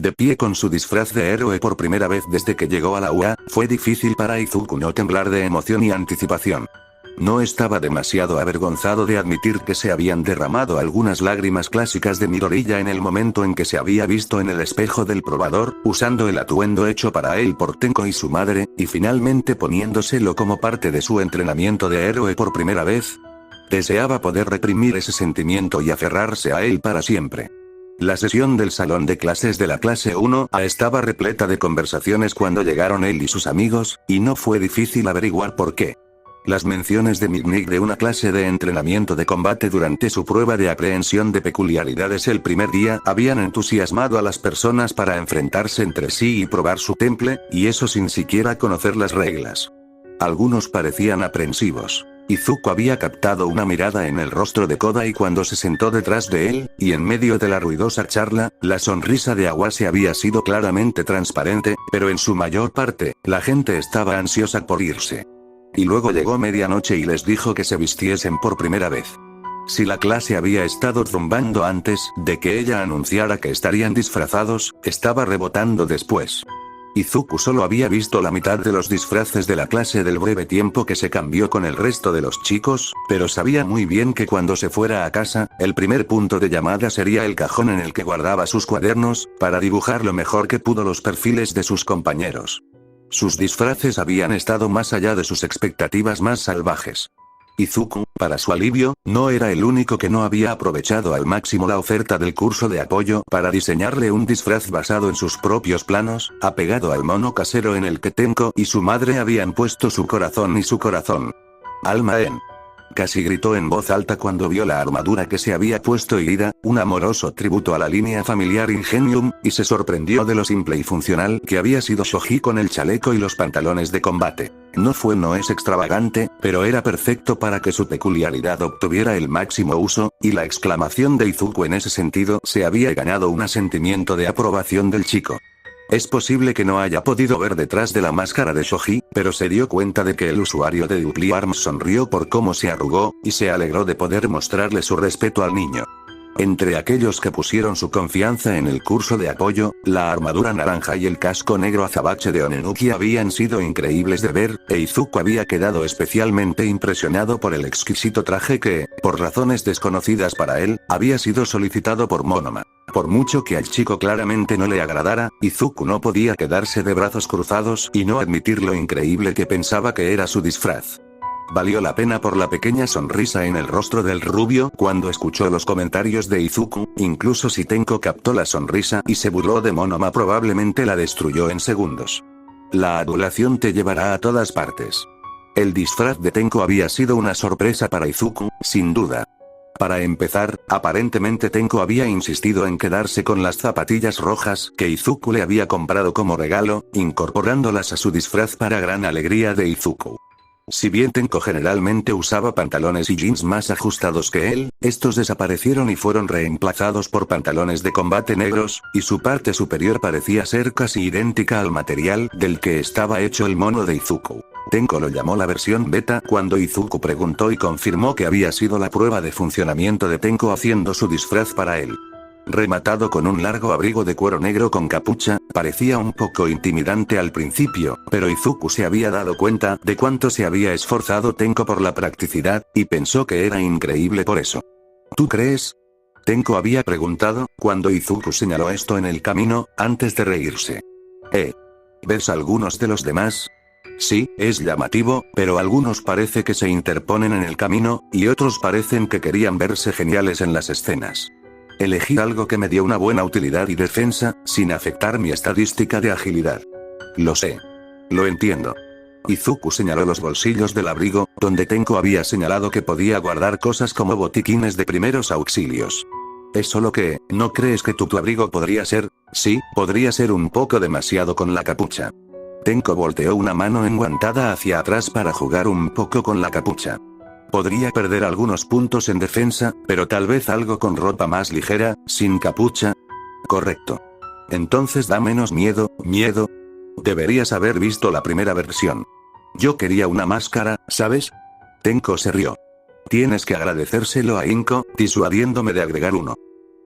De pie con su disfraz de héroe por primera vez desde que llegó a la UA, fue difícil para Izuku no temblar de emoción y anticipación. No estaba demasiado avergonzado de admitir que se habían derramado algunas lágrimas clásicas de Midoriya en el momento en que se había visto en el espejo del probador, usando el atuendo hecho para él por Tenko y su madre, y finalmente poniéndoselo como parte de su entrenamiento de héroe por primera vez. Deseaba poder reprimir ese sentimiento y aferrarse a él para siempre. La sesión del salón de clases de la clase 1A estaba repleta de conversaciones cuando llegaron él y sus amigos, y no fue difícil averiguar por qué. Las menciones de Midnight de una clase de entrenamiento de combate durante su prueba de aprehensión de peculiaridades el primer día habían entusiasmado a las personas para enfrentarse entre sí y probar su temple, y eso sin siquiera conocer las reglas. Algunos parecían aprensivos. Izuku había captado una mirada en el rostro de Kodai cuando se sentó detrás de él, y en medio de la ruidosa charla, la sonrisa de Awase había sido claramente transparente, pero en su mayor parte, la gente estaba ansiosa por irse. Y luego llegó medianoche y les dijo que se vistiesen por primera vez. Si la clase había estado zumbando antes de que ella anunciara que estarían disfrazados, estaba rebotando después. Izuku solo había visto la mitad de los disfraces de la clase del breve tiempo que se cambió con el resto de los chicos, pero sabía muy bien que cuando se fuera a casa, el primer punto de llamada sería el cajón en el que guardaba sus cuadernos, para dibujar lo mejor que pudo los perfiles de sus compañeros. Sus disfraces habían estado más allá de sus expectativas más salvajes. Izuku, para su alivio, no era el único que no había aprovechado al máximo la oferta del curso de apoyo para diseñarle un disfraz basado en sus propios planos, apegado al mono casero en el que Tenko y su madre habían puesto su corazón y su corazón. Alma en. Casi gritó en voz alta cuando vio la armadura que se había puesto Ida, un amoroso tributo a la línea familiar Ingenium, y se sorprendió de lo simple y funcional que había sido Shoji con el chaleco y los pantalones de combate. No es extravagante, pero era perfecto para que su peculiaridad obtuviera el máximo uso, y la exclamación de Izuku en ese sentido se había ganado un sentimiento de aprobación del chico. Es posible que no haya podido ver detrás de la máscara de Shoji, pero se dio cuenta de que el usuario de Dupli Arms sonrió por cómo se arrugó, y se alegró de poder mostrarle su respeto al niño. Entre aquellos que pusieron su confianza en el curso de apoyo, la armadura naranja y el casco negro azabache de Onenuki habían sido increíbles de ver, e Izuku había quedado especialmente impresionado por el exquisito traje que, por razones desconocidas para él, había sido solicitado por Monoma. Por mucho que al chico claramente no le agradara, Izuku no podía quedarse de brazos cruzados y no admitir lo increíble que pensaba que era su disfraz. Valió la pena por la pequeña sonrisa en el rostro del rubio cuando escuchó los comentarios de Izuku, incluso si Tenko captó la sonrisa y se burló de Monoma probablemente la destruyó en segundos. La adulación te llevará a todas partes. El disfraz de Tenko había sido una sorpresa para Izuku, sin duda. Para empezar, aparentemente Tenko había insistido en quedarse con las zapatillas rojas que Izuku le había comprado como regalo, incorporándolas a su disfraz para gran alegría de Izuku. Si bien Tenko generalmente usaba pantalones y jeans más ajustados que él, estos desaparecieron y fueron reemplazados por pantalones de combate negros, y su parte superior parecía ser casi idéntica al material del que estaba hecho el mono de Izuku. Tenko lo llamó la versión beta cuando Izuku preguntó y confirmó que había sido la prueba de funcionamiento de Tenko haciendo su disfraz para él. Rematado con un largo abrigo de cuero negro con capucha, parecía un poco intimidante al principio, pero Izuku se había dado cuenta de cuánto se había esforzado Tenko por la practicidad, y pensó que era increíble por eso. ¿Tú crees? Tenko había preguntado, cuando Izuku señaló esto en el camino, antes de reírse. ¿Ves algunos de los demás? Sí, es llamativo, pero algunos parece que se interponen en el camino, y otros parecen que querían verse geniales en las escenas. Elegí algo que me dio una buena utilidad y defensa, sin afectar mi estadística de agilidad. Lo sé. Lo entiendo. Izuku señaló los bolsillos del abrigo, donde Tenko había señalado que podía guardar cosas como botiquines de primeros auxilios. Es solo que, ¿no crees que tu abrigo podría ser? Sí, podría ser un poco demasiado con la capucha. Tenko volteó una mano enguantada hacia atrás para jugar un poco con la capucha. Podría perder algunos puntos en defensa, pero tal vez algo con ropa más ligera, sin capucha. Correcto. Entonces da menos miedo. Deberías haber visto la primera versión. Yo quería una máscara, ¿sabes? Tenko se rió. Tienes que agradecérselo a Inko, disuadiéndome de agregar uno.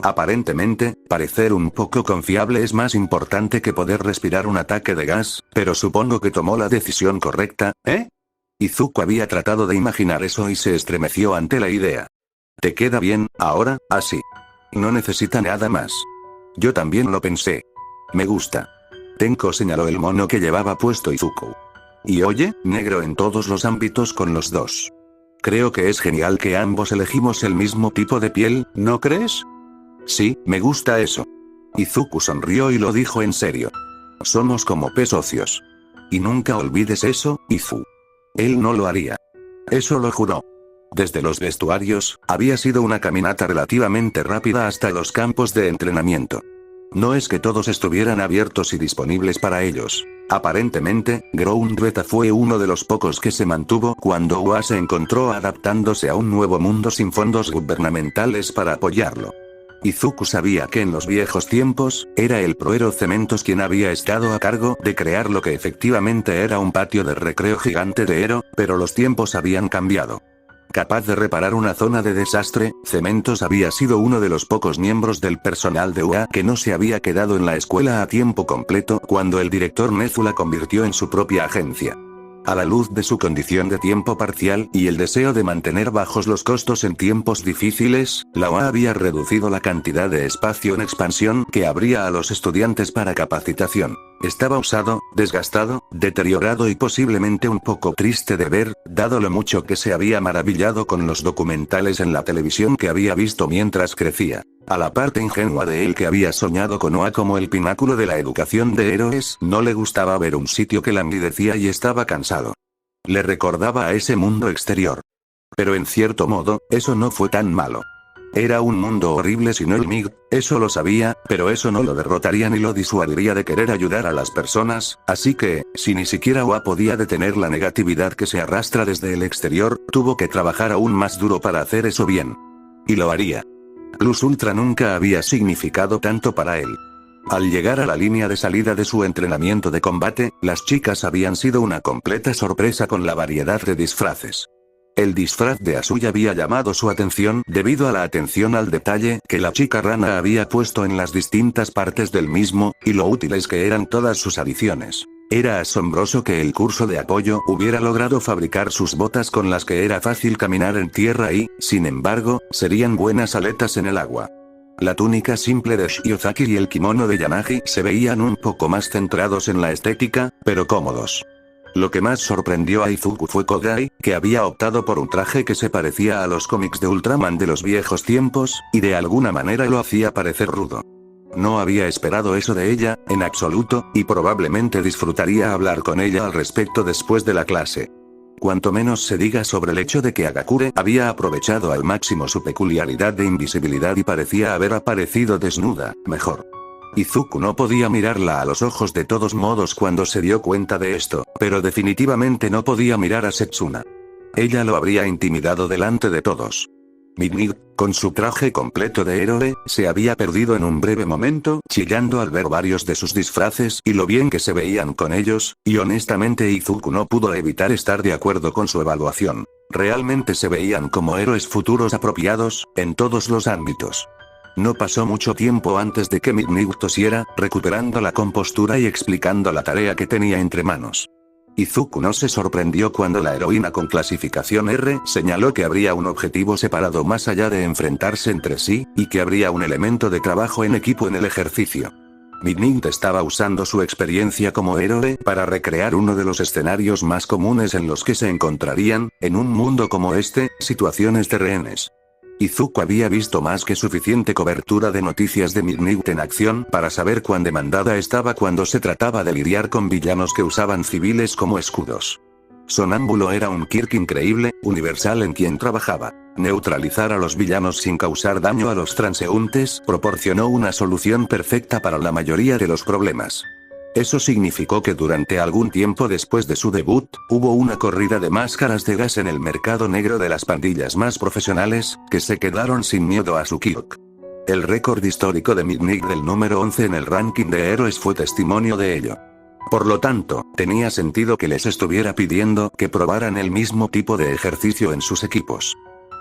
Aparentemente, parecer un poco confiable es más importante que poder respirar un ataque de gas, pero supongo que tomó la decisión correcta, ¿eh? Izuku había tratado de imaginar eso y se estremeció ante la idea. ¿Te queda bien, ahora, así? No necesita nada más. Yo también lo pensé. Me gusta. Tenko señaló el mono que llevaba puesto Izuku. Y oye, negro en todos los ámbitos con los dos. Creo que es genial que ambos elegimos el mismo tipo de piel, ¿no crees? Sí, me gusta eso. Izuku sonrió y lo dijo en serio. Somos como socios. Y nunca olvides eso, Izu. Él no lo haría. Eso lo juró. Desde los vestuarios, había sido una caminata relativamente rápida hasta los campos de entrenamiento. No es que todos estuvieran abiertos y disponibles para ellos. Aparentemente, Ground Beta fue uno de los pocos que se mantuvo cuando UA se encontró adaptándose a un nuevo mundo sin fondos gubernamentales para apoyarlo. Izuku sabía que en los viejos tiempos, era el proero Cementos quien había estado a cargo de crear lo que efectivamente era un patio de recreo gigante de Ero, pero los tiempos habían cambiado. Capaz de reparar una zona de desastre, Cementos había sido uno de los pocos miembros del personal de UA que no se había quedado en la escuela a tiempo completo cuando el director Nezu la convirtió en su propia agencia. A la luz de su condición de tiempo parcial y el deseo de mantener bajos los costos en tiempos difíciles, la UA había reducido la cantidad de espacio en expansión que abría a los estudiantes para capacitación. Estaba usado, desgastado, deteriorado y posiblemente un poco triste de ver, dado lo mucho que se había maravillado con los documentales en la televisión que había visto mientras crecía. A la parte ingenua de él que había soñado con OA como el pináculo de la educación de héroes, no le gustaba ver un sitio que languidecía y estaba cansado. Le recordaba a ese mundo exterior. Pero en cierto modo, eso no fue tan malo. Era un mundo horrible sin el MIG, eso lo sabía, pero eso no lo derrotaría ni lo disuadiría de querer ayudar a las personas, así que, si ni siquiera OA podía detener la negatividad que se arrastra desde el exterior, tuvo que trabajar aún más duro para hacer eso bien. Y lo haría. Plus Ultra nunca había significado tanto para él. Al llegar a la línea de salida de su entrenamiento de combate, las chicas habían sido una completa sorpresa con la variedad de disfraces. El disfraz de Asuya había llamado su atención debido a la atención al detalle que la chica rana había puesto en las distintas partes del mismo, y lo útiles que eran todas sus adiciones. Era asombroso que el curso de apoyo hubiera logrado fabricar sus botas con las que era fácil caminar en tierra y, sin embargo, serían buenas aletas en el agua. La túnica simple de Shiozaki y el kimono de Yanagi se veían un poco más centrados en la estética, pero cómodos. Lo que más sorprendió a Izuku fue Kogai, que había optado por un traje que se parecía a los cómics de Ultraman de los viejos tiempos, y de alguna manera lo hacía parecer rudo. No había esperado eso de ella, en absoluto, y probablemente disfrutaría hablar con ella al respecto después de la clase. Cuanto menos se diga sobre el hecho de que Agakure había aprovechado al máximo su peculiaridad de invisibilidad y parecía haber aparecido desnuda, mejor. Izuku no podía mirarla a los ojos de todos modos cuando se dio cuenta de esto, pero definitivamente no podía mirar a Setsuna. Ella lo habría intimidado delante de todos. Midnight, con su traje completo de héroe, se había perdido en un breve momento, chillando al ver varios de sus disfraces y lo bien que se veían con ellos, y honestamente Izuku no pudo evitar estar de acuerdo con su evaluación. Realmente se veían como héroes futuros apropiados, en todos los ámbitos. No pasó mucho tiempo antes de que Midnight tosiera, recuperando la compostura y explicando la tarea que tenía entre manos. Izuku no se sorprendió cuando la heroína con clasificación R señaló que habría un objetivo separado más allá de enfrentarse entre sí, y que habría un elemento de trabajo en equipo en el ejercicio. Midnight estaba usando su experiencia como héroe para recrear uno de los escenarios más comunes en los que se encontrarían, en un mundo como este, situaciones de rehenes. Izuku había visto más que suficiente cobertura de noticias de Midnight en acción para saber cuán demandada estaba cuando se trataba de lidiar con villanos que usaban civiles como escudos. Sonámbulo era un Kirk increíble, universal en quien trabajaba. Neutralizar a los villanos sin causar daño a los transeúntes proporcionó una solución perfecta para la mayoría de los problemas. Eso significó que durante algún tiempo después de su debut, hubo una corrida de máscaras de gas en el mercado negro de las pandillas más profesionales, que se quedaron sin miedo a su Kyok. El récord histórico de Midnight del número 11 en el ranking de héroes fue testimonio de ello. Por lo tanto, tenía sentido que les estuviera pidiendo que probaran el mismo tipo de ejercicio en sus equipos.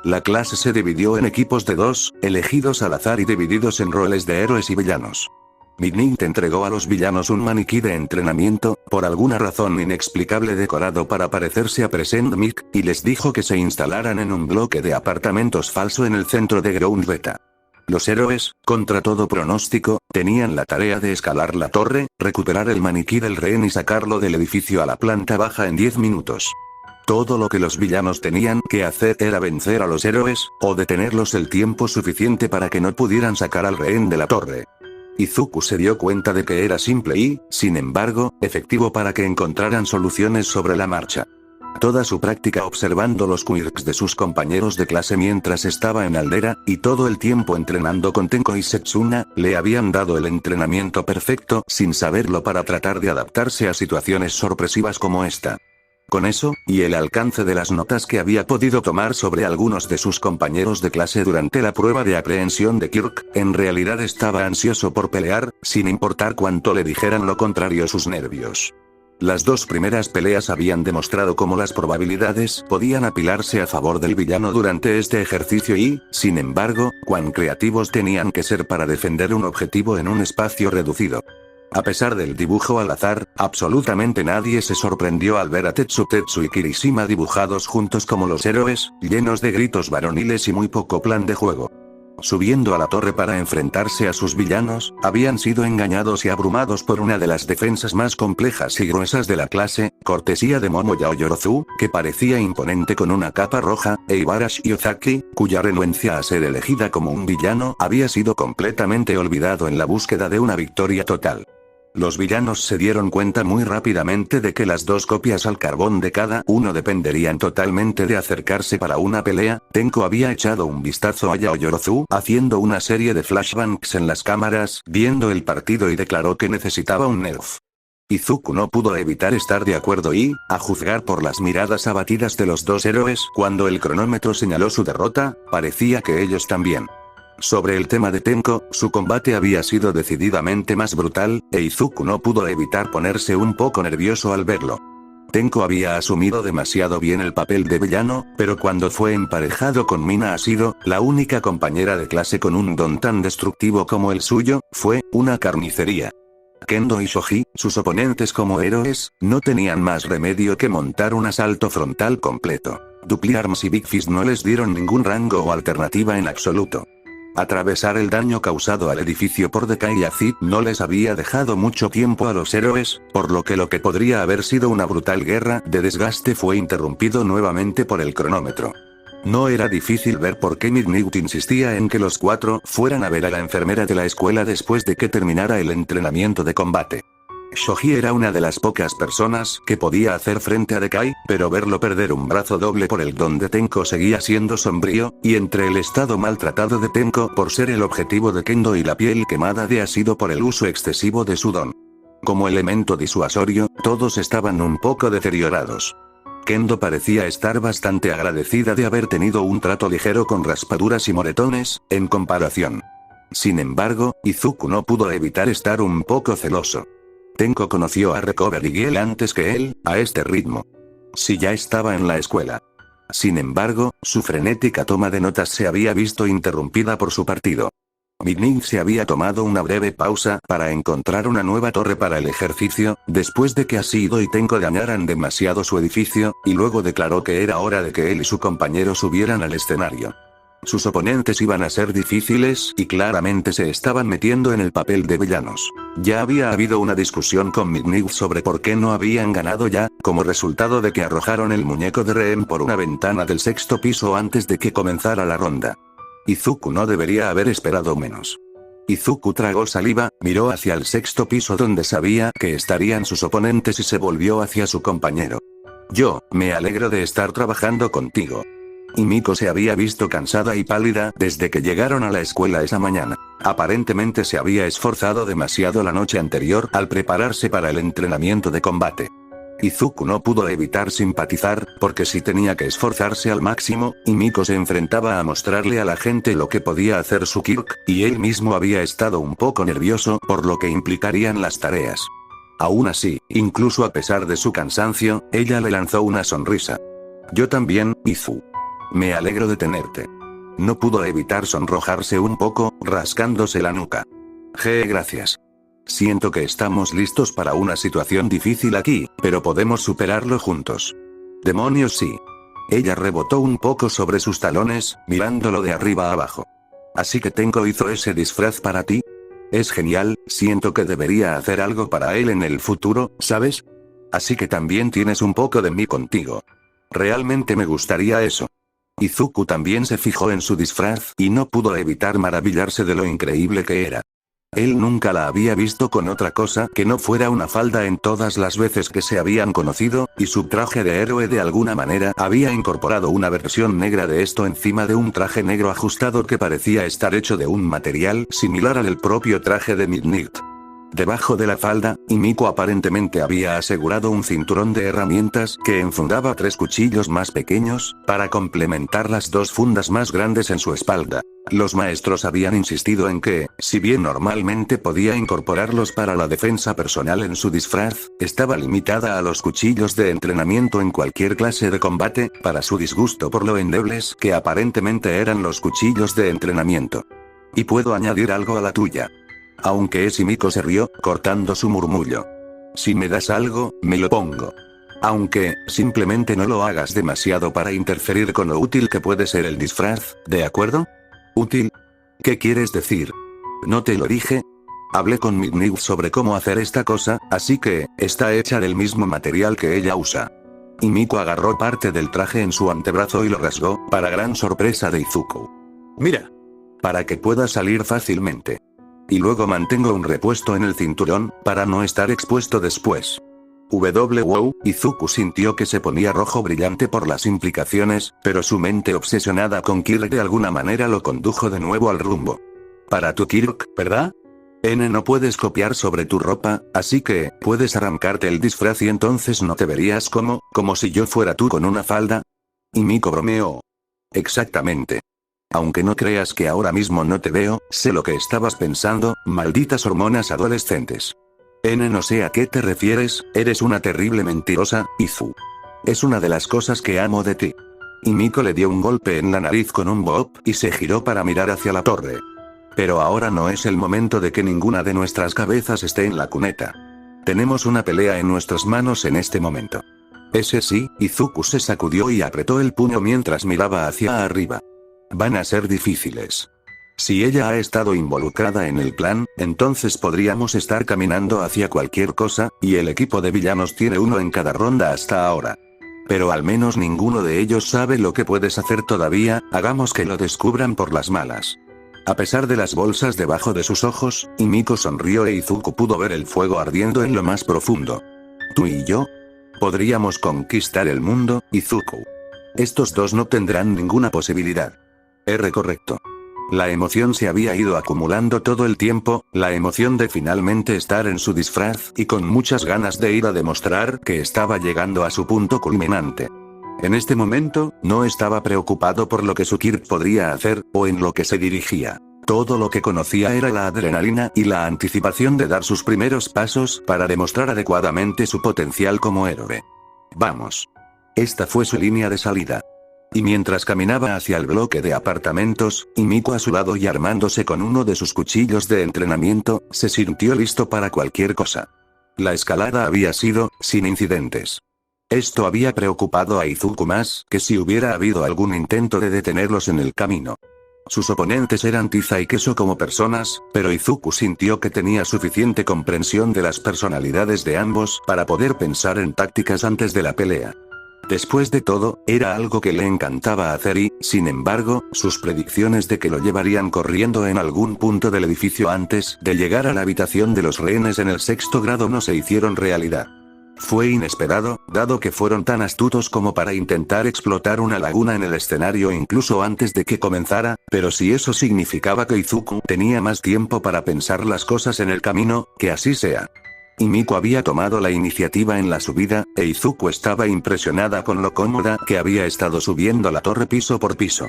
La clase se dividió en equipos de 2, elegidos al azar y divididos en roles de héroes y villanos. Midnight entregó a los villanos un maniquí de entrenamiento, por alguna razón inexplicable decorado para parecerse a Present Mic, y les dijo que se instalaran en un bloque de apartamentos falso en el centro de Ground Beta. Los héroes, contra todo pronóstico, tenían la tarea de escalar la torre, recuperar el maniquí del rehén y sacarlo del edificio a la planta baja en 10 minutos. Todo lo que los villanos tenían que hacer era vencer a los héroes, o detenerlos el tiempo suficiente para que no pudieran sacar al rehén de la torre. Izuku se dio cuenta de que era simple y, sin embargo, efectivo para que encontraran soluciones sobre la marcha. Toda su práctica observando los quirks de sus compañeros de clase mientras estaba en Aldera, y todo el tiempo entrenando con Tenko y Setsuna, le habían dado el entrenamiento perfecto sin saberlo para tratar de adaptarse a situaciones sorpresivas como esta. Con eso, y el alcance de las notas que había podido tomar sobre algunos de sus compañeros de clase durante la prueba de aprehensión de Kirk, en realidad estaba ansioso por pelear, sin importar cuánto le dijeran lo contrario sus nervios. Las dos primeras peleas habían demostrado cómo las probabilidades podían apilarse a favor del villano durante este ejercicio y, sin embargo, cuán creativos tenían que ser para defender un objetivo en un espacio reducido. A pesar del dibujo al azar, absolutamente nadie se sorprendió al ver a Tetsu y Kirishima dibujados juntos como los héroes, llenos de gritos varoniles y muy poco plan de juego. Subiendo a la torre para enfrentarse a sus villanos, habían sido engañados y abrumados por una de las defensas más complejas y gruesas de la clase, cortesía de Momoya Oyorozu, que parecía imponente con una capa roja, e Ibarashi Ozaki, cuya renuencia a ser elegida como un villano había sido completamente olvidado en la búsqueda de una victoria total. Los villanos se dieron cuenta muy rápidamente de que las dos copias al carbón de cada uno dependerían totalmente de acercarse para una pelea. Tenko había echado un vistazo a Yaoyorozu haciendo una serie de flashbacks en las cámaras, viendo el partido y declaró que necesitaba un nerf. Izuku no pudo evitar estar de acuerdo y, a juzgar por las miradas abatidas de los dos héroes cuando el cronómetro señaló su derrota, parecía que ellos también. Sobre el tema de Tenko, su combate había sido decididamente más brutal, e Izuku no pudo evitar ponerse un poco nervioso al verlo. Tenko había asumido demasiado bien el papel de villano, pero cuando fue emparejado con Mina ha sido, la única compañera de clase con un don tan destructivo como el suyo, fue, una carnicería. Kendo y Shoji, sus oponentes como héroes, no tenían más remedio que montar un asalto frontal completo. Dupli Arms y Big Fist no les dieron ningún rango o alternativa en absoluto. Atravesar el daño causado al edificio por Decay y Acid no les había dejado mucho tiempo a los héroes, por lo que podría haber sido una brutal guerra de desgaste fue interrumpido nuevamente por el cronómetro. No era difícil ver por qué Midnight insistía en que los cuatro fueran a ver a la enfermera de la escuela después de que terminara el entrenamiento de combate. Shoji era una de las pocas personas que podía hacer frente a Decay, pero verlo perder un brazo doble por el don de Tenko seguía siendo sombrío, y entre el estado maltratado de Tenko por ser el objetivo de Kendo y la piel quemada de Asido por el uso excesivo de su don. Como elemento disuasorio, todos estaban un poco deteriorados. Kendo parecía estar bastante agradecida de haber tenido un trato ligero con raspaduras y moretones, en comparación. Sin embargo, Izuku no pudo evitar estar un poco celoso. Tenko conoció a Recovery Girl antes que él, a este ritmo. Si ya estaba en la escuela. Sin embargo, su frenética toma de notas se había visto interrumpida por su partido. Midnight se había tomado una breve pausa para encontrar una nueva torre para el ejercicio, después de que Asido y Tenko dañaran demasiado su edificio, y luego declaró que era hora de que él y su compañero subieran al escenario. Sus oponentes iban a ser difíciles y claramente se estaban metiendo en el papel de villanos. Ya había habido una discusión con Midnight sobre por qué no habían ganado ya, como resultado de que arrojaron el muñeco de rehén por una ventana del sexto piso antes de que comenzara la ronda. Izuku no debería haber esperado menos. Izuku tragó saliva, miró hacia el sexto piso donde sabía que estarían sus oponentes y se volvió hacia su compañero. Me alegro de estar trabajando contigo. Y Miko se había visto cansada y pálida desde que llegaron a la escuela esa mañana. Aparentemente se había esforzado demasiado la noche anterior al prepararse para el entrenamiento de combate. Izuku no pudo evitar simpatizar, porque si tenía que esforzarse al máximo, y Miko se enfrentaba a mostrarle a la gente lo que podía hacer su Kirk, y él mismo había estado un poco nervioso por lo que implicarían las tareas. Aún así, incluso a pesar de su cansancio, ella le lanzó una sonrisa. Yo también, Izu. Me alegro de tenerte. No pudo evitar sonrojarse un poco, rascándose la nuca. Gracias. Siento que estamos listos para una situación difícil aquí, pero podemos superarlo juntos. Demonios sí. Ella rebotó un poco sobre sus talones, mirándolo de arriba a abajo. Así que Tenko hizo ese disfraz para ti. Es genial, siento que debería hacer algo para él en el futuro, ¿sabes? Así que también tienes un poco de mí contigo. Realmente me gustaría eso. Izuku también se fijó en su disfraz y no pudo evitar maravillarse de lo increíble que era. Él nunca la había visto con otra cosa que no fuera una falda en todas las veces que se habían conocido, y su traje de héroe de alguna manera había incorporado una versión negra de esto encima de un traje negro ajustado que parecía estar hecho de un material similar al del propio traje de Midnight. Debajo de la falda, Himiko aparentemente había asegurado un cinturón de herramientas que enfundaba 3 cuchillos más pequeños, para complementar las 2 fundas más grandes en su espalda. Los maestros habían insistido en que, si bien normalmente podía incorporarlos para la defensa personal en su disfraz, estaba limitada a los cuchillos de entrenamiento en cualquier clase de combate, para su disgusto por lo endebles que aparentemente eran los cuchillos de entrenamiento. Y puedo añadir algo a la tuya. Aunque Himiko se rió, cortando su murmullo. Si me das algo, me lo pongo. Aunque, simplemente no lo hagas demasiado para interferir con lo útil que puede ser el disfraz, ¿de acuerdo? ¿Útil? ¿Qué quieres decir? ¿No te lo dije? Hablé con Midnight sobre cómo hacer esta cosa, así que, está hecha del mismo material que ella usa. Himiko agarró parte del traje en su antebrazo y lo rasgó, para gran sorpresa de Izuku. Mira. Para que pueda salir fácilmente. Y luego mantengo un repuesto en el cinturón, para no estar expuesto después. Wow, Izuku sintió que se ponía rojo brillante por las implicaciones, pero su mente obsesionada con Kirk de alguna manera lo condujo de nuevo al rumbo. Para tu Kirk, ¿verdad? No puedes copiar sobre tu ropa, así que, puedes arrancarte el disfraz y entonces no te verías como si yo fuera tú con una falda. Y Miko bromeó. Exactamente. Aunque no creas que ahora mismo no te veo, sé lo que estabas pensando, malditas hormonas adolescentes. No sé a qué te refieres, eres una terrible mentirosa, Izu. Es una de las cosas que amo de ti. Y Miko le dio un golpe en la nariz con un bop y se giró para mirar hacia la torre. Pero ahora no es el momento de que ninguna de nuestras cabezas esté en la cuneta. Tenemos una pelea en nuestras manos en este momento. Ese sí, Izuku se sacudió y apretó el puño mientras miraba hacia arriba. Van a ser difíciles. Si ella ha estado involucrada en el plan, entonces podríamos estar caminando hacia cualquier cosa, y el equipo de villanos tiene uno en cada ronda hasta ahora. Pero al menos ninguno de ellos sabe lo que puedes hacer todavía, hagamos que lo descubran por las malas. A pesar de las bolsas debajo de sus ojos, Himiko sonrió e Izuku pudo ver el fuego ardiendo en lo más profundo. ¿Tú y yo? Podríamos conquistar el mundo, Izuku. Estos dos no tendrán ninguna posibilidad. Correcto. La emoción se había ido acumulando todo el tiempo, la emoción de finalmente estar en su disfraz y con muchas ganas de ir a demostrar que estaba llegando a su punto culminante. En este momento, no estaba preocupado por lo que su Kirk podría hacer, o en lo que se dirigía. Todo lo que conocía era la adrenalina y la anticipación de dar sus primeros pasos para demostrar adecuadamente su potencial como héroe. Vamos. Esta fue su línea de salida. Y mientras caminaba hacia el bloque de apartamentos, Himiko a su lado y armándose con uno de sus cuchillos de entrenamiento, se sintió listo para cualquier cosa. La escalada había sido, sin incidentes. Esto había preocupado a Izuku más que si hubiera habido algún intento de detenerlos en el camino. Sus oponentes eran tiza y queso como personas, pero Izuku sintió que tenía suficiente comprensión de las personalidades de ambos para poder pensar en tácticas antes de la pelea. Después de todo, era algo que le encantaba hacer y, sin embargo, sus predicciones de que lo llevarían corriendo en algún punto del edificio antes de llegar a la habitación de los rehenes en el 6º grado no se hicieron realidad. Fue inesperado, dado que fueron tan astutos como para intentar explotar una laguna en el escenario incluso antes de que comenzara, pero si eso significaba que Izuku tenía más tiempo para pensar las cosas en el camino, que así sea. Himiko había tomado la iniciativa en la subida, e Izuku estaba impresionada con lo cómoda que había estado subiendo la torre piso por piso.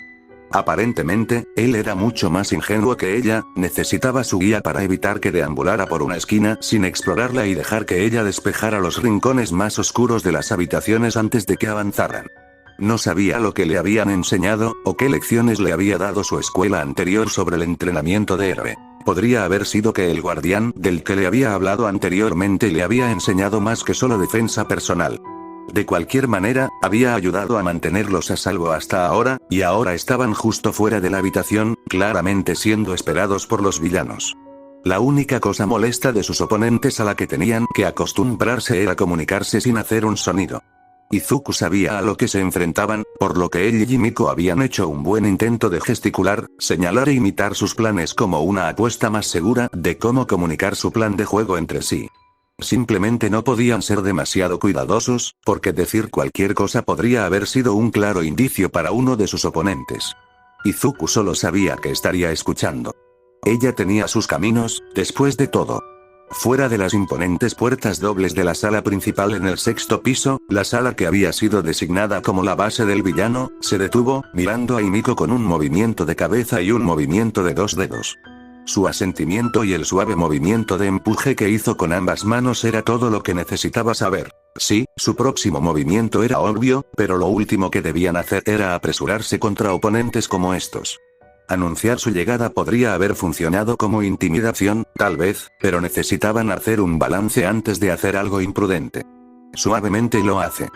Aparentemente, él era mucho más ingenuo que ella, necesitaba su guía para evitar que deambulara por una esquina sin explorarla y dejar que ella despejara los rincones más oscuros de las habitaciones antes de que avanzaran. No sabía lo que le habían enseñado, o qué lecciones le había dado su escuela anterior sobre el entrenamiento de héroe. Podría haber sido que el guardián del que le había hablado anteriormente le había enseñado más que solo defensa personal. De cualquier manera, había ayudado a mantenerlos a salvo hasta ahora, y ahora estaban justo fuera de la habitación, claramente siendo esperados por los villanos. La única cosa molesta de sus oponentes a la que tenían que acostumbrarse era comunicarse sin hacer un sonido. Izuku sabía a lo que se enfrentaban, por lo que él y Miko habían hecho un buen intento de gesticular, señalar e imitar sus planes como una apuesta más segura de cómo comunicar su plan de juego entre sí. Simplemente no podían ser demasiado cuidadosos, porque decir cualquier cosa podría haber sido un claro indicio para uno de sus oponentes. Izuku solo sabía que estaría escuchando. Ella tenía sus caminos, después de todo. Fuera de las imponentes puertas dobles de la sala principal en el sexto piso, la sala que había sido designada como la base del villano, se detuvo, mirando a Himiko con un movimiento de cabeza y un movimiento de dos dedos. Su asentimiento y el suave movimiento de empuje que hizo con ambas manos era todo lo que necesitaba saber. Sí, su próximo movimiento era obvio, pero lo último que debían hacer era apresurarse contra oponentes como estos. Anunciar su llegada podría haber funcionado como intimidación, tal vez, pero necesitaban hacer un balance antes de hacer algo imprudente. Suavemente lo hace.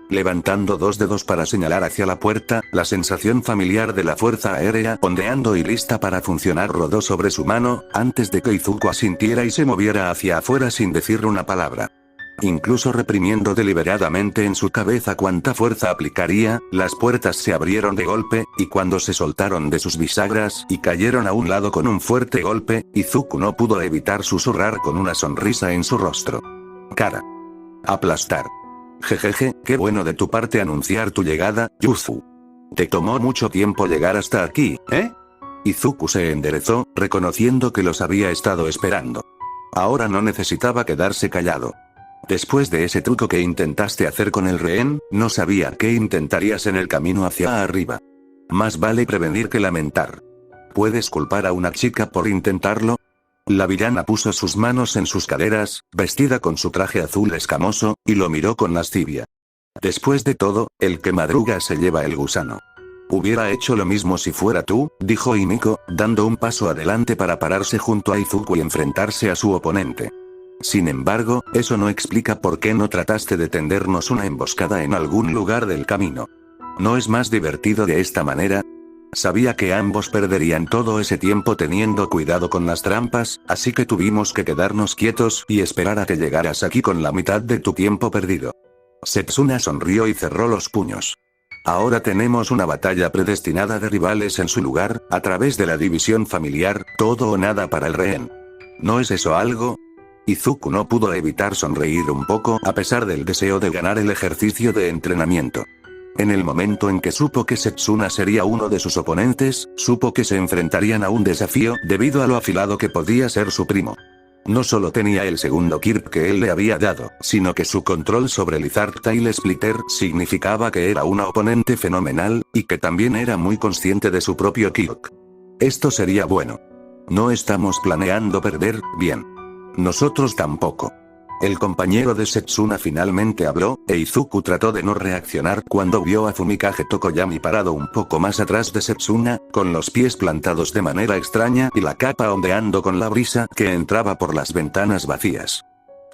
Levantando dos dedos para señalar hacia la puerta, la sensación familiar de la fuerza aérea ondeando y lista para funcionar rodó sobre su mano, antes de que Izuku asintiera y se moviera hacia afuera sin decir una palabra. Incluso reprimiendo deliberadamente en su cabeza cuánta fuerza aplicaría, las puertas se abrieron de golpe, y cuando se soltaron de sus bisagras y cayeron a un lado con un fuerte golpe, Izuku no pudo evitar susurrar con una sonrisa en su rostro. Cara. Aplastar. Jejeje, qué bueno de tu parte anunciar tu llegada, Yuzu. Te tomó mucho tiempo llegar hasta aquí, ¿eh? Izuku se enderezó, reconociendo que los había estado esperando. Ahora no necesitaba quedarse callado. Después de ese truco que intentaste hacer con el rehén, no sabía qué intentarías en el camino hacia arriba. Más vale prevenir que lamentar. ¿Puedes culpar a una chica por intentarlo? La villana puso sus manos en sus caderas, vestida con su traje azul escamoso, y lo miró con lascivia. Después de todo, el que madruga se lleva el gusano. Hubiera hecho lo mismo si fuera tú, dijo Himiko, dando un paso adelante para pararse junto a Izuku y enfrentarse a su oponente. Sin embargo, eso no explica por qué no trataste de tendernos una emboscada en algún lugar del camino. ¿No es más divertido de esta manera? Sabía que ambos perderían todo ese tiempo teniendo cuidado con las trampas, así que tuvimos que quedarnos quietos y esperar a que llegaras aquí con la mitad de tu tiempo perdido. Setsuna sonrió y cerró los puños. Ahora tenemos una batalla predestinada de rivales en su lugar, a través de la división familiar, todo o nada para el rehén. ¿No es eso algo? Izuku no pudo evitar sonreír un poco a pesar del deseo de ganar el ejercicio de entrenamiento. En el momento en que supo que Setsuna sería uno de sus oponentes, supo que se enfrentarían a un desafío debido a lo afilado que podía ser su primo. No solo tenía el segundo Kirp que él le había dado, sino que su control sobre Lizard Tail Splitter significaba que era una oponente fenomenal, y que también era muy consciente de su propio Kirk. Esto sería bueno. No estamos planeando perder, bien. Nosotros tampoco. El compañero de Setsuna finalmente habló, e Izuku trató de no reaccionar cuando vio a Fumikage Tokoyami parado un poco más atrás de Setsuna, con los pies plantados de manera extraña y la capa ondeando con la brisa que entraba por las ventanas vacías.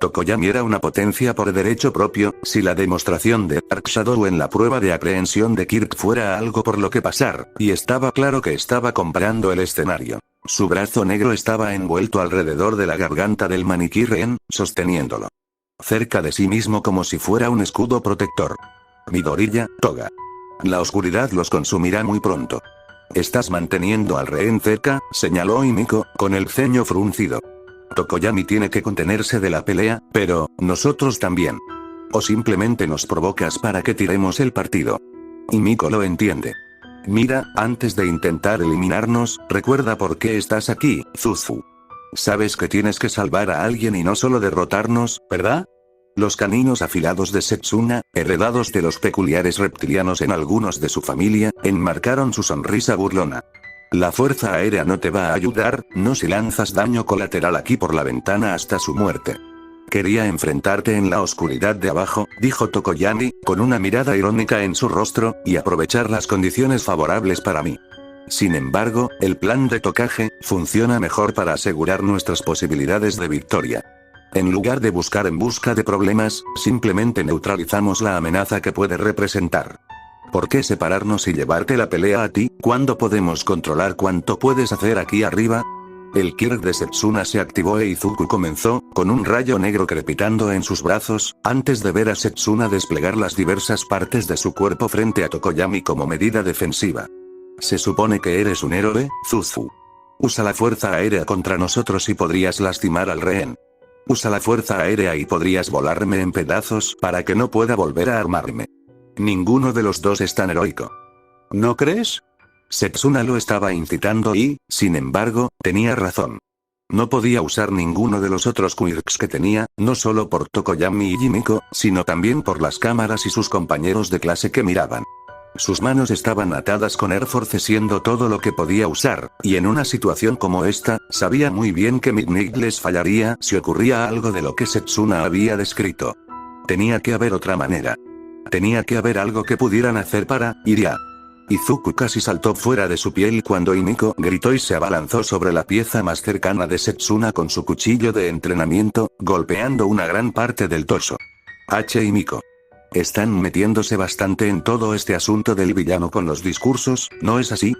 Tokoyami era una potencia por derecho propio, si la demostración de Dark Shadow en la prueba de aprehensión de Kirk fuera algo por lo que pasar, y estaba claro que estaba comprando el escenario. Su brazo negro estaba envuelto alrededor de la garganta del maniquí rehén, sosteniéndolo cerca de sí mismo como si fuera un escudo protector. Midoriya, Toga. La oscuridad los consumirá muy pronto. Estás manteniendo al rehén cerca, señaló Himiko, con el ceño fruncido. Tokoyami tiene que contenerse de la pelea, pero, nosotros también. O simplemente nos provocas para que tiremos el partido. Himiko lo entiende. Mira, antes de intentar eliminarnos, recuerda por qué estás aquí, Zuzu. Sabes que tienes que salvar a alguien y no solo derrotarnos, ¿verdad? Los caninos afilados de Setsuna, heredados de los peculiares reptilianos en algunos de su familia, enmarcaron su sonrisa burlona. La fuerza aérea no te va a ayudar, no si lanzas daño colateral aquí por la ventana hasta su muerte. Quería enfrentarte en la oscuridad de abajo, dijo Tokoyami, con una mirada irónica en su rostro, y aprovechar las condiciones favorables para mí. Sin embargo, el plan de Tokage funciona mejor para asegurar nuestras posibilidades de victoria. En lugar de buscar en busca de problemas, simplemente neutralizamos la amenaza que puede representar. ¿Por qué separarnos y llevarte la pelea a ti, cuando podemos controlar cuánto puedes hacer aquí arriba? El Kirk de Setsuna se activó e Izuku comenzó, con un rayo negro crepitando en sus brazos, antes de ver a Setsuna desplegar las diversas partes de su cuerpo frente a Tokoyami como medida defensiva. Se supone que eres un héroe, Zuzu. Usa la fuerza aérea contra nosotros y podrías lastimar al rehén. Usa la fuerza aérea y podrías volarme en pedazos para que no pueda volver a armarme. Ninguno de los dos es tan heroico. ¿No crees? Setsuna lo estaba incitando y, sin embargo, tenía razón. No podía usar ninguno de los otros quirks que tenía, no solo por Tokoyami y Himiko, sino también por las cámaras y sus compañeros de clase que miraban. Sus manos estaban atadas con Air Force siendo todo lo que podía usar, y en una situación como esta, sabía muy bien que Midnight les fallaría si ocurría algo de lo que Setsuna había descrito. Tenía que haber otra manera. Tenía que haber algo que pudieran hacer para ir ya. Izuku casi saltó fuera de su piel cuando Himiko gritó y se abalanzó sobre la pieza más cercana de Setsuna con su cuchillo de entrenamiento, golpeando una gran parte del torso. Himiko. Están metiéndose bastante en todo este asunto del villano con los discursos, ¿no es así?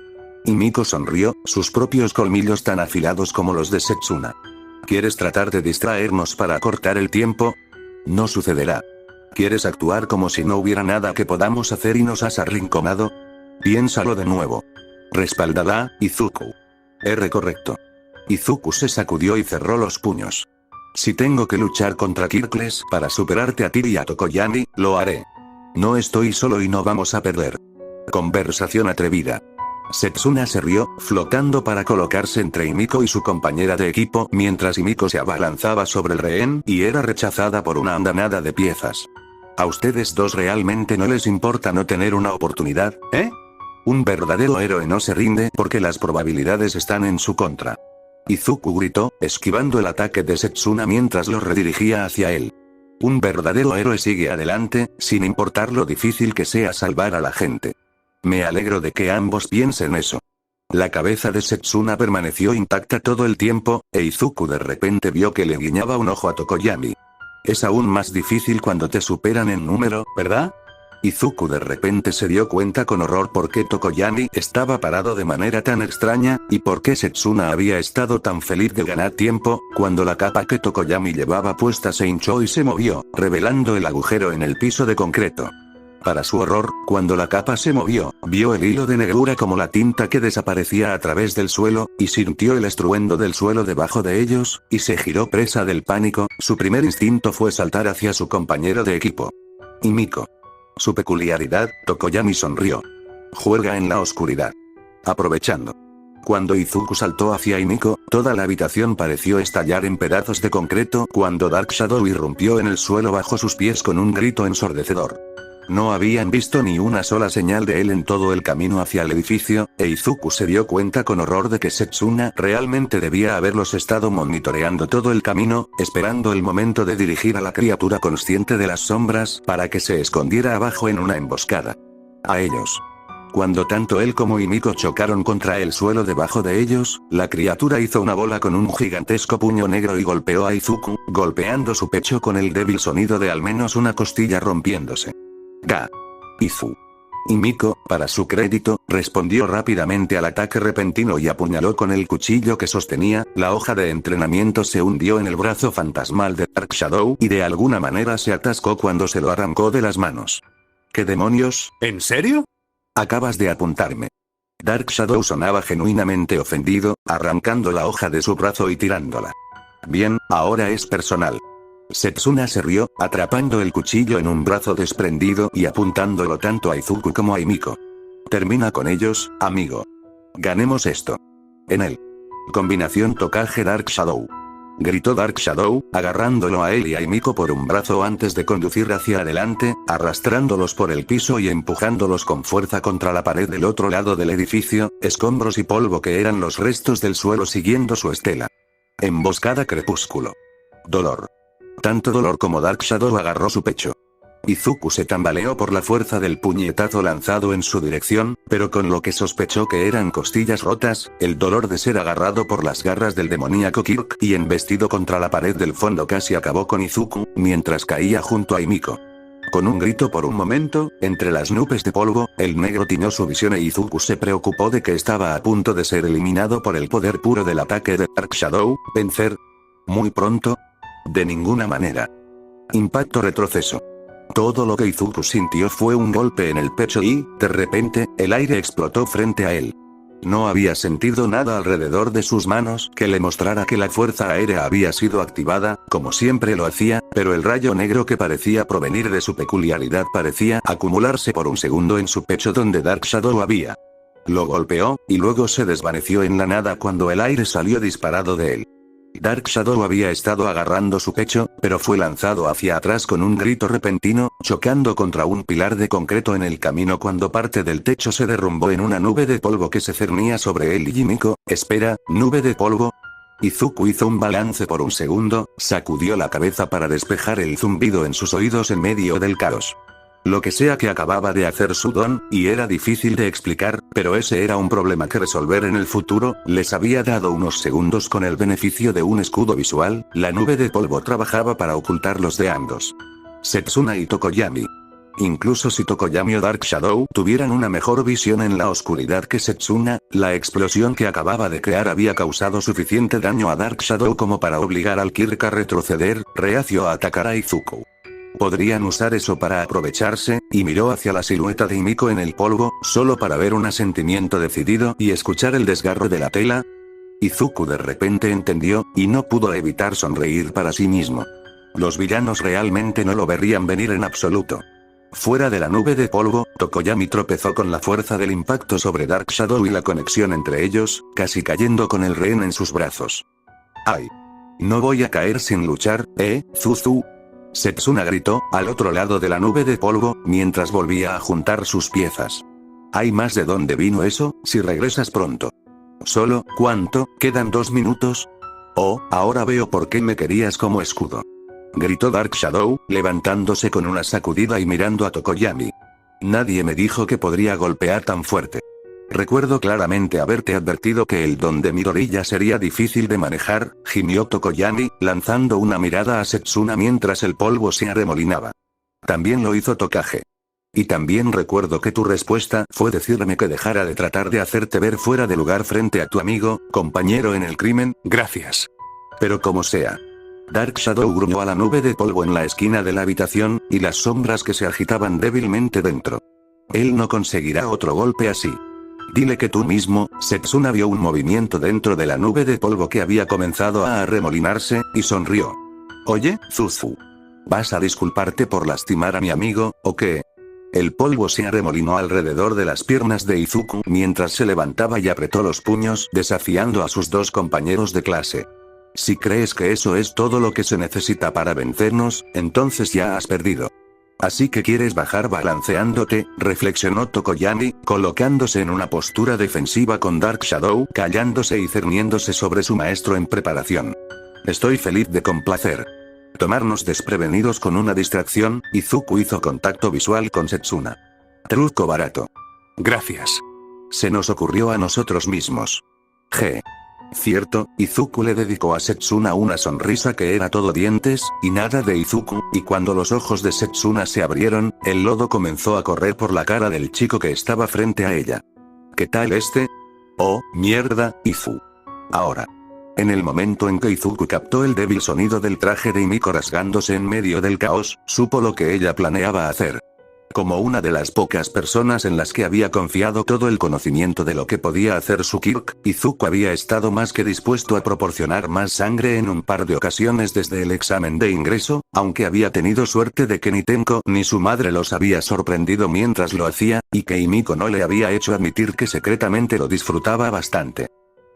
Himiko sonrió, sus propios colmillos tan afilados como los de Setsuna. ¿Quieres tratar de distraernos para cortar el tiempo? No sucederá. ¿Quieres actuar como si no hubiera nada que podamos hacer y nos has arrinconado? Piénsalo de nuevo. Respaldará, Izuku. Correcto. Izuku se sacudió y cerró los puños. Si tengo que luchar contra Kirkles para superarte a ti y a Tokoyami, lo haré. No estoy solo y no vamos a perder. Conversación atrevida. Setsuna se rió, flotando para colocarse entre Himiko y su compañera de equipo mientras Himiko se abalanzaba sobre el rehén y era rechazada por una andanada de piezas. ¿A ustedes dos realmente no les importa no tener una oportunidad, eh? Un verdadero héroe no se rinde porque las probabilidades están en su contra. Izuku gritó, esquivando el ataque de Setsuna mientras lo redirigía hacia él. Un verdadero héroe sigue adelante, sin importar lo difícil que sea salvar a la gente. Me alegro de que ambos piensen eso. La cabeza de Setsuna permaneció intacta todo el tiempo, e Izuku de repente vio que le guiñaba un ojo a Tokoyami. Es aún más difícil cuando te superan en número, ¿verdad? Izuku de repente se dio cuenta con horror por qué Tokoyami estaba parado de manera tan extraña, y por qué Setsuna había estado tan feliz de ganar tiempo, cuando la capa que Tokoyami llevaba puesta se hinchó y se movió, revelando el agujero en el piso de concreto. Para su horror, cuando la capa se movió, vio el hilo de negrura como la tinta que desaparecía a través del suelo, y sintió el estruendo del suelo debajo de ellos, y se giró presa del pánico. Su primer instinto fue saltar hacia su compañero de equipo. Himiko. Su peculiaridad, Tokoyami sonrió. Juega en la oscuridad. Aprovechando. Cuando Izuku saltó hacia Himiko, toda la habitación pareció estallar en pedazos de concreto cuando Dark Shadow irrumpió en el suelo bajo sus pies con un grito ensordecedor. No habían visto ni una sola señal de él en todo el camino hacia el edificio, e Izuku se dio cuenta con horror de que Setsuna realmente debía haberlos estado monitoreando todo el camino, esperando el momento de dirigir a la criatura consciente de las sombras para que se escondiera abajo en una emboscada. A ellos. Cuando tanto él como Himiko chocaron contra el suelo debajo de ellos, la criatura hizo una bola con un gigantesco puño negro y golpeó a Izuku, golpeando su pecho con el débil sonido de al menos una costilla rompiéndose. Ga. Izu. Himiko, para su crédito, respondió rápidamente al ataque repentino y apuñaló con el cuchillo que sostenía. La hoja de entrenamiento se hundió en el brazo fantasmal de Dark Shadow y de alguna manera se atascó cuando se lo arrancó de las manos. ¿Qué demonios? ¿En serio? Acabas de apuntarme. Dark Shadow sonaba genuinamente ofendido, arrancando la hoja de su brazo y tirándola. Bien, ahora es personal. Setsuna se rió, atrapando el cuchillo en un brazo desprendido y apuntándolo tanto a Izuku como a Himiko. Termina con ellos, amigo. Ganemos esto. En él. Combinación Tokage Dark Shadow. Gritó Dark Shadow, agarrándolo a él y a Himiko por un brazo antes de conducir hacia adelante, arrastrándolos por el piso y empujándolos con fuerza contra la pared del otro lado del edificio, escombros y polvo que eran los restos del suelo siguiendo su estela. Emboscada crepúsculo. Dolor. Tanto dolor como Dark Shadow agarró su pecho. Izuku se tambaleó por la fuerza del puñetazo lanzado en su dirección, pero con lo que sospechó que eran costillas rotas, el dolor de ser agarrado por las garras del demoníaco Kirk y embestido contra la pared del fondo casi acabó con Izuku, mientras caía junto a Himiko. Con un grito por un momento, entre las nubes de polvo, el negro tiñó su visión e Izuku se preocupó de que estaba a punto de ser eliminado por el poder puro del ataque de Dark Shadow. ¿Vencer? ¿Muy pronto? De ninguna manera. Impacto retroceso. Todo lo que Izuku sintió fue un golpe en el pecho y, de repente, el aire explotó frente a él. No había sentido nada alrededor de sus manos que le mostrara que la fuerza aérea había sido activada, como siempre lo hacía, pero el rayo negro que parecía provenir de su peculiaridad parecía acumularse por un segundo en su pecho donde Dark Shadow había. Lo golpeó, y luego se desvaneció en la nada cuando el aire salió disparado de él. Dark Shadow había estado agarrando su pecho, pero fue lanzado hacia atrás con un grito repentino, chocando contra un pilar de concreto en el camino cuando parte del techo se derrumbó en una nube de polvo que se cernía sobre él y Himiko. Espera, ¿nube de polvo? Izuku hizo un balance por un segundo, sacudió la cabeza para despejar el zumbido en sus oídos en medio del caos. Lo que sea que acababa de hacer su don, y era difícil de explicar, pero ese era un problema que resolver en el futuro, les había dado unos segundos con el beneficio de un escudo visual, la nube de polvo trabajaba para ocultarlos de ambos. Setsuna y Tokoyami. Incluso si Tokoyami o Dark Shadow tuvieran una mejor visión en la oscuridad que Setsuna, la explosión que acababa de crear había causado suficiente daño a Dark Shadow como para obligar al Kirk a retroceder, reacio a atacar a Izuku. Podrían usar eso para aprovecharse, y miró hacia la silueta de Himiko en el polvo, solo para ver un asentimiento decidido y escuchar el desgarro de la tela. Izuku de repente entendió, y no pudo evitar sonreír para sí mismo. Los villanos realmente no lo verían venir en absoluto. Fuera de la nube de polvo, Tokoyami tropezó con la fuerza del impacto sobre Dark Shadow y la conexión entre ellos, casi cayendo con el rehén en sus brazos. ¡Ay! No voy a caer sin luchar, Zuzu. Setsuna gritó, al otro lado de la nube de polvo, mientras volvía a juntar sus piezas. ¿Hay más de dónde vino eso, si regresas pronto? ¿Solo, cuánto, quedan 2 minutos? Oh, ahora veo por qué me querías como escudo. Gritó Dark Shadow, levantándose con una sacudida y mirando a Tokoyami. Nadie me dijo que podría golpear tan fuerte. Recuerdo claramente haberte advertido que el don de Midoriya sería difícil de manejar, gimió Tokoyami, lanzando una mirada a Setsuna mientras el polvo se arremolinaba. También lo hizo Tokage. Y también recuerdo que tu respuesta fue decirme que dejara de tratar de hacerte ver fuera de lugar frente a tu amigo, compañero en el crimen. Gracias. Pero como sea. Dark Shadow gruñó a la nube de polvo en la esquina de la habitación, y las sombras que se agitaban débilmente dentro. Él no conseguirá otro golpe así. Dile que tú mismo. Setsuna vio un movimiento dentro de la nube de polvo que había comenzado a arremolinarse, y sonrió. Oye, Zuzu. ¿Vas a disculparte por lastimar a mi amigo, o qué? El polvo se arremolinó alrededor de las piernas de Izuku mientras se levantaba y apretó los puños desafiando a sus 2 compañeros de clase. Si crees que eso es todo lo que se necesita para vencernos, entonces ya has perdido. Así que quieres bajar balanceándote, reflexionó Tokoyami, colocándose en una postura defensiva con Dark Shadow callándose y cerniéndose sobre su maestro en preparación. Estoy feliz de complacer. Tomarnos desprevenidos con una distracción. Izuku hizo contacto visual con Setsuna. Truco barato. Gracias. Se nos ocurrió a nosotros mismos. Cierto, Izuku le dedicó a Setsuna una sonrisa que era todo dientes, y nada de Izuku, y cuando los ojos de Setsuna se abrieron, el lodo comenzó a correr por la cara del chico que estaba frente a ella. ¿Qué tal este? Oh, mierda, Izu. Ahora. En el momento en que Izuku captó el débil sonido del traje de Himiko rasgándose en medio del caos, supo lo que ella planeaba hacer. Como una de las pocas personas en las que había confiado todo el conocimiento de lo que podía hacer su Kirk, Izuku había estado más que dispuesto a proporcionar más sangre en un par de ocasiones desde el examen de ingreso, aunque había tenido suerte de que ni Tenko ni su madre los había sorprendido mientras lo hacía, y que Himiko no le había hecho admitir que secretamente lo disfrutaba bastante.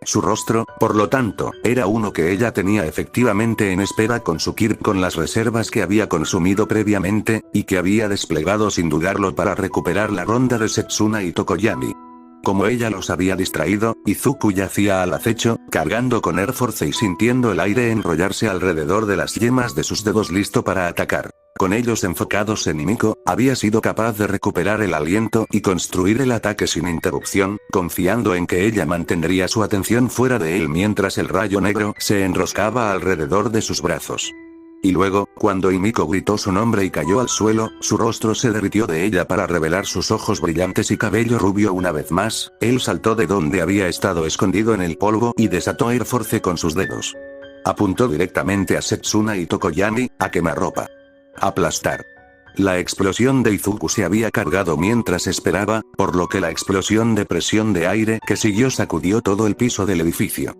Su rostro, por lo tanto, era uno que ella tenía efectivamente en espera con su Kirk con las reservas que había consumido previamente, y que había desplegado sin dudarlo para recuperar la ronda de Setsuna y Tokoyami. Como ella los había distraído, Izuku yacía al acecho, cargando con Air Force y sintiendo el aire enrollarse alrededor de las yemas de sus dedos listo para atacar. Con ellos enfocados en Himiko, había sido capaz de recuperar el aliento y construir el ataque sin interrupción, confiando en que ella mantendría su atención fuera de él mientras el rayo negro se enroscaba alrededor de sus brazos. Y luego, cuando Himiko gritó su nombre y cayó al suelo, su rostro se derritió de ella para revelar sus ojos brillantes y cabello rubio una vez más. Él saltó de donde había estado escondido en el polvo y desató Air Force con sus dedos. Apuntó directamente a Setsuna y Tokoyami, a quemarropa. Aplastar. La explosión de Izuku se había cargado mientras esperaba, por lo que la explosión de presión de aire que siguió sacudió todo el piso del edificio.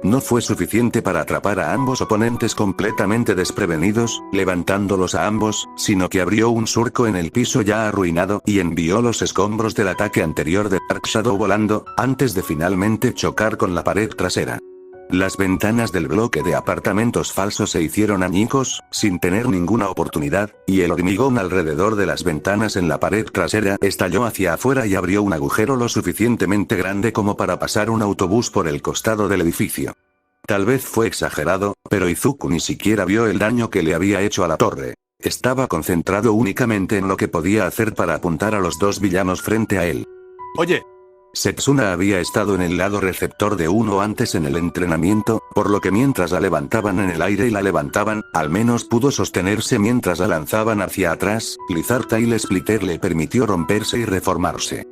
No fue suficiente para atrapar a ambos oponentes completamente desprevenidos, levantándolos a ambos, sino que abrió un surco en el piso ya arruinado y envió los escombros del ataque anterior de Dark Shadow volando, antes de finalmente chocar con la pared trasera. Las ventanas del bloque de apartamentos falsos se hicieron añicos, sin tener ninguna oportunidad, y el hormigón alrededor de las ventanas en la pared trasera estalló hacia afuera y abrió un agujero lo suficientemente grande como para pasar un autobús por el costado del edificio. Tal vez fue exagerado, pero Izuku ni siquiera vio el daño que le había hecho a la torre. Estaba concentrado únicamente en lo que podía hacer para apuntar a los dos villanos frente a él. Oye. Setsuna había estado en el lado receptor de uno antes en el entrenamiento, por lo que mientras la levantaban en el aire y la levantaban, al menos pudo sostenerse mientras la lanzaban hacia atrás. Lizard Tail Splitter le permitió romperse y reformarse.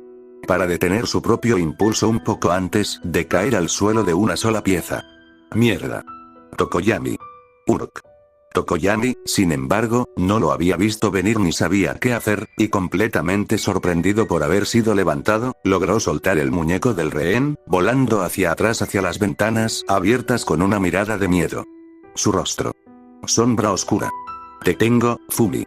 Para detener su propio impulso un poco antes de caer al suelo de una sola pieza. Mierda. Tokoyami. Urk. Tokoyami, sin embargo, no lo había visto venir ni sabía qué hacer, y completamente sorprendido por haber sido levantado, logró soltar el muñeco del rehén, volando hacia atrás hacia las ventanas abiertas con una mirada de miedo. Su rostro. Sombra oscura. Te tengo, Fumi.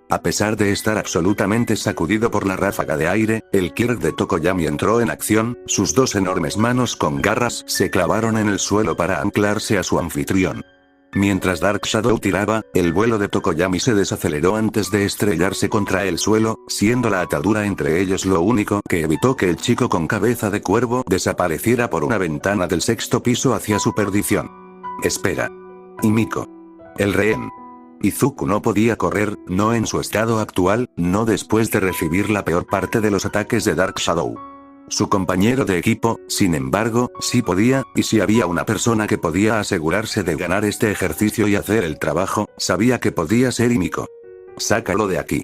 A pesar de estar absolutamente sacudido por la ráfaga de aire, el Kirk de Tokoyami entró en acción, sus dos enormes manos con garras se clavaron en el suelo para anclarse a su anfitrión. Mientras Dark Shadow tiraba, el vuelo de Tokoyami se desaceleró antes de estrellarse contra el suelo, siendo la atadura entre ellos lo único que evitó que el chico con cabeza de cuervo desapareciera por una ventana del sexto piso hacia su perdición. Espera. Himiko. El rehén. Izuku no podía correr, no en su estado actual, no después de recibir la peor parte de los ataques de Dark Shadow. Su compañero de equipo, sin embargo, sí podía, y si había una persona que podía asegurarse de ganar este ejercicio y hacer el trabajo, sabía que podía ser Himiko. Sácalo de aquí.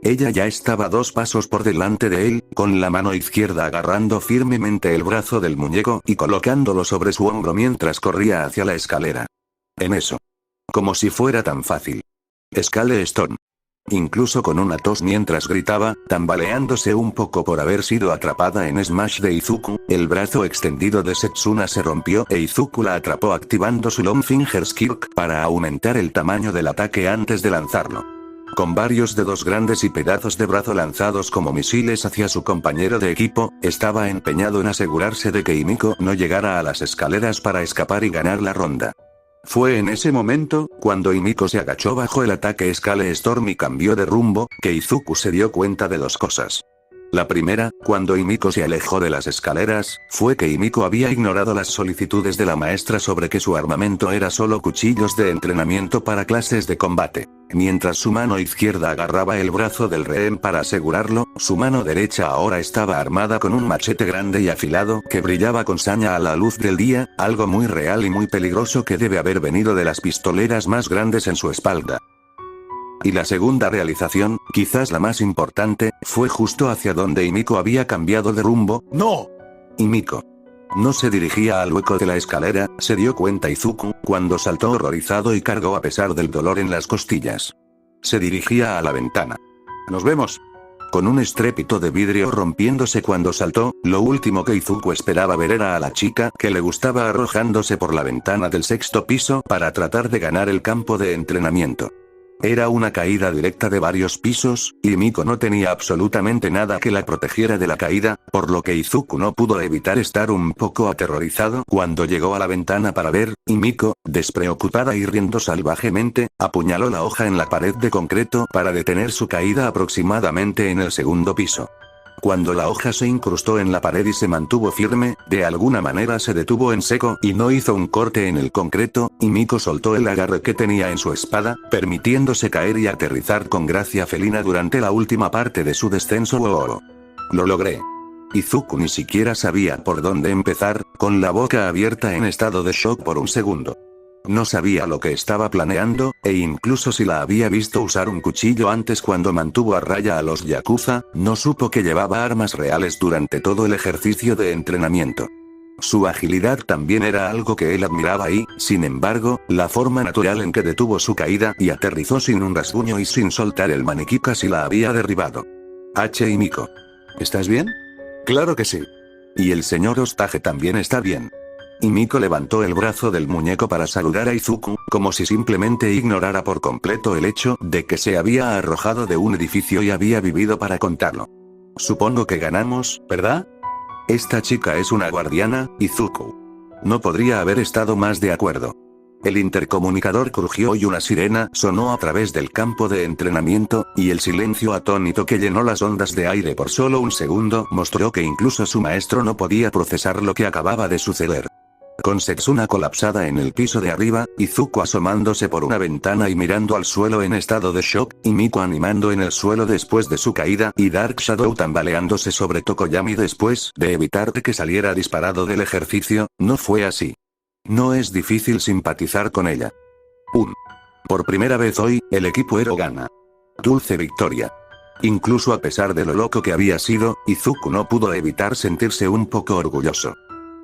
Ella ya estaba 2 pasos por delante de él, con la mano izquierda agarrando firmemente el brazo del muñeco y colocándolo sobre su hombro mientras corría hacia la escalera. En eso. Como si fuera tan fácil. Scale Stone. Incluso con una tos mientras gritaba, tambaleándose un poco por haber sido atrapada en Smash de Izuku, el brazo extendido de Setsuna se rompió e Izuku la atrapó activando su Long Fingers Kirk para aumentar el tamaño del ataque antes de lanzarlo. Con varios dedos grandes y pedazos de brazo lanzados como misiles hacia su compañero de equipo, estaba empeñado en asegurarse de que Himiko no llegara a las escaleras para escapar y ganar la ronda. Fue en ese momento, cuando Himiko se agachó bajo el ataque Scale Storm y cambió de rumbo, que Izuku se dio cuenta de 2 cosas. La primera, cuando Himiko se alejó de las escaleras, fue que Himiko había ignorado las solicitudes de la maestra sobre que su armamento era solo cuchillos de entrenamiento para clases de combate. Mientras su mano izquierda agarraba el brazo del rehén para asegurarlo, su mano derecha ahora estaba armada con un machete grande y afilado que brillaba con saña a la luz del día, algo muy real y muy peligroso que debe haber venido de las pistoleras más grandes en su espalda. Y la segunda realización, quizás la más importante, fue justo hacia donde Himiko había cambiado de rumbo. ¡No! Himiko. No se dirigía al hueco de la escalera, se dio cuenta Izuku, cuando saltó horrorizado y cargó a pesar del dolor en las costillas. Se dirigía a la ventana. ¡Nos vemos! Con un estrépito de vidrio rompiéndose cuando saltó, lo último que Izuku esperaba ver era a la chica que le gustaba arrojándose por la ventana del sexto piso para tratar de ganar el campo de entrenamiento. Era una caída directa de varios pisos, y Himiko no tenía absolutamente nada que la protegiera de la caída, por lo que Izuku no pudo evitar estar un poco aterrorizado cuando llegó a la ventana para ver. Himiko, despreocupada y riendo salvajemente, apuñaló la hoja en la pared de concreto para detener su caída aproximadamente en el segundo piso. Cuando la hoja se incrustó en la pared y se mantuvo firme, de alguna manera se detuvo en seco y no hizo un corte en el concreto, y Miko soltó el agarre que tenía en su espada, permitiéndose caer y aterrizar con gracia felina durante la última parte de su descenso. Lo logré. Izuku ni siquiera sabía por dónde empezar, con la boca abierta en estado de shock por un segundo. No sabía lo que estaba planeando, e incluso si la había visto usar un cuchillo antes cuando mantuvo a raya a los Yakuza, no supo que llevaba armas reales durante todo el ejercicio de entrenamiento. Su agilidad también era algo que él admiraba y, sin embargo, la forma natural en que detuvo su caída y aterrizó sin un rasguño y sin soltar el maniquí casi la había derribado. Y Miko. ¿Estás bien? Claro que sí. Y el señor Ostage también está bien. Y Miko levantó el brazo del muñeco para saludar a Izuku, como si simplemente ignorara por completo el hecho de que se había arrojado de un edificio y había vivido para contarlo. Supongo que ganamos, ¿verdad? Esta chica es una guardiana, Izuku. No podría haber estado más de acuerdo. El intercomunicador crujió y una sirena sonó a través del campo de entrenamiento, y el silencio atónito que llenó las ondas de aire por solo un segundo mostró que incluso su maestro no podía procesar lo que acababa de suceder. Con Setsuna colapsada en el piso de arriba, Izuku asomándose por una ventana y mirando al suelo en estado de shock, y Miko animando en el suelo después de su caída y Dark Shadow tambaleándose sobre Tokoyami después de evitar que saliera disparado del ejercicio, no fue así. No es difícil simpatizar con ella. Por primera vez hoy, el equipo Ero gana. Dulce victoria. Incluso a pesar de lo loco que había sido, Izuku no pudo evitar sentirse un poco orgulloso.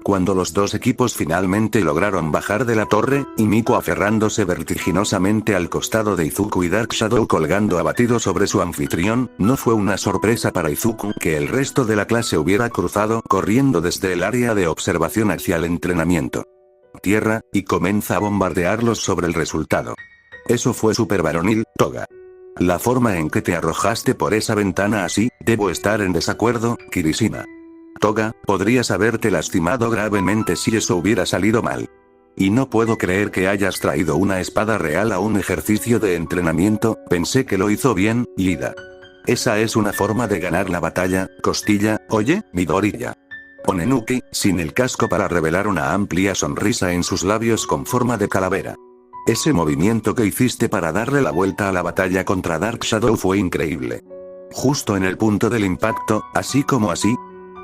Cuando los dos equipos finalmente lograron bajar de la torre, y Miko aferrándose vertiginosamente al costado de Izuku y Dark Shadow colgando abatido sobre su anfitrión, no fue una sorpresa para Izuku que el resto de la clase hubiera cruzado corriendo desde el área de observación hacia el entrenamiento. Tierra, y comienza a bombardearlos sobre el resultado. Eso fue super varonil, Toga. La forma en que te arrojaste por esa ventana así, debo estar en desacuerdo, Kirishima. Toga, podrías haberte lastimado gravemente si eso hubiera salido mal. Y no puedo creer que hayas traído una espada real a un ejercicio de entrenamiento, pensé que lo hizo bien, Ida. Esa es una forma de ganar la batalla, Costilla, oye, Midoriya. Onenuki, sin el casco para revelar una amplia sonrisa en sus labios con forma de calavera. Ese movimiento que hiciste para darle la vuelta a la batalla contra Dark Shadow fue increíble. Justo en el punto del impacto, así como así.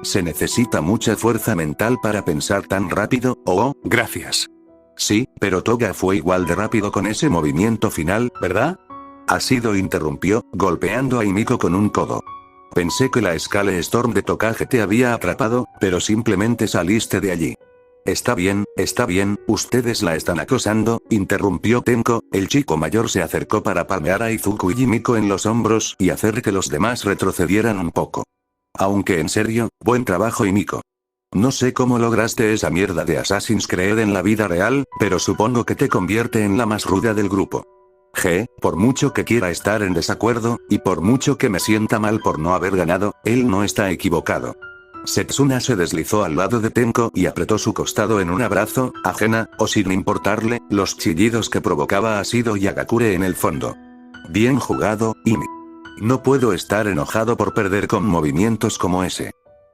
Se necesita mucha fuerza mental para pensar tan rápido, gracias. Sí, pero Toga fue igual de rápido con ese movimiento final, ¿verdad? Ashido interrumpió, golpeando a Miko con un codo. Pensé que la Scale Storm de Tokage te había atrapado, pero simplemente saliste de allí. Está bien, ustedes la están acosando, interrumpió Tenko, el chico mayor se acercó para palmear a Izuku y Miko en los hombros y hacer que los demás retrocedieran un poco. Aunque en serio, buen trabajo Miko. No sé cómo lograste esa mierda de Assassin's Creed en la vida real, pero supongo que te convierte en la más ruda del grupo. Por mucho que quiera estar en desacuerdo, y por mucho que me sienta mal por no haber ganado, él no está equivocado. Setsuna se deslizó al lado de Tenko y apretó su costado en un abrazo, ajena, o sin importarle, los chillidos que provocaba Ashido y Agakure en el fondo. Bien jugado, Imi. No puedo estar enojado por perder con movimientos como ese.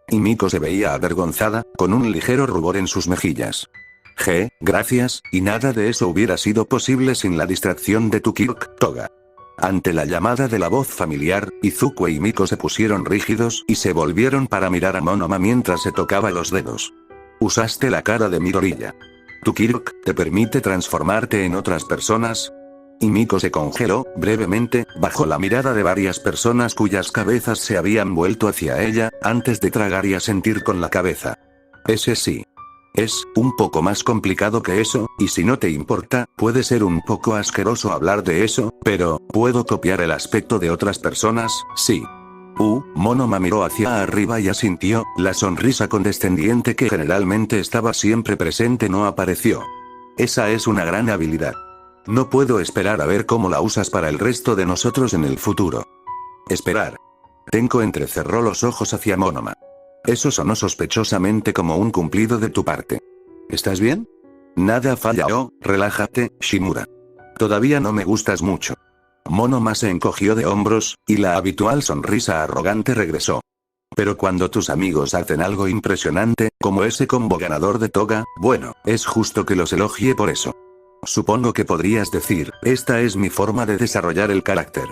Y Miko se veía avergonzada, con un ligero rubor en sus mejillas. Gracias, y nada de eso hubiera sido posible sin la distracción de tu Kirk, Toga. Ante la llamada de la voz familiar, Izuku y Miko se pusieron rígidos y se volvieron para mirar a Monoma mientras se tocaba los dedos. Usaste la cara de Midoriya. ¿Tu Kirk te permite transformarte en otras personas? Y Miko se congeló, brevemente, bajo la mirada de varias personas cuyas cabezas se habían vuelto hacia ella, antes de tragar y asentir con la cabeza. Ese sí. Es un poco más complicado que eso, y si no te importa, puede ser un poco asqueroso hablar de eso, pero, ¿puedo copiar el aspecto de otras personas? Sí. Monoma miró hacia arriba y asintió, la sonrisa condescendiente que generalmente estaba siempre presente no apareció. Esa es una gran habilidad. No puedo esperar a ver cómo la usas para el resto de nosotros en el futuro. Esperar. Tenko entrecerró los ojos hacia Monoma. Eso sonó sospechosamente como un cumplido de tu parte. ¿Estás bien? Nada falla relájate, Shimura. Todavía no me gustas mucho. Monoma se encogió de hombros, y la habitual sonrisa arrogante regresó. Pero cuando tus amigos hacen algo impresionante, como ese combo ganador de Toga, bueno, es justo que los elogie por eso. Supongo que podrías decir, esta es mi forma de desarrollar el carácter.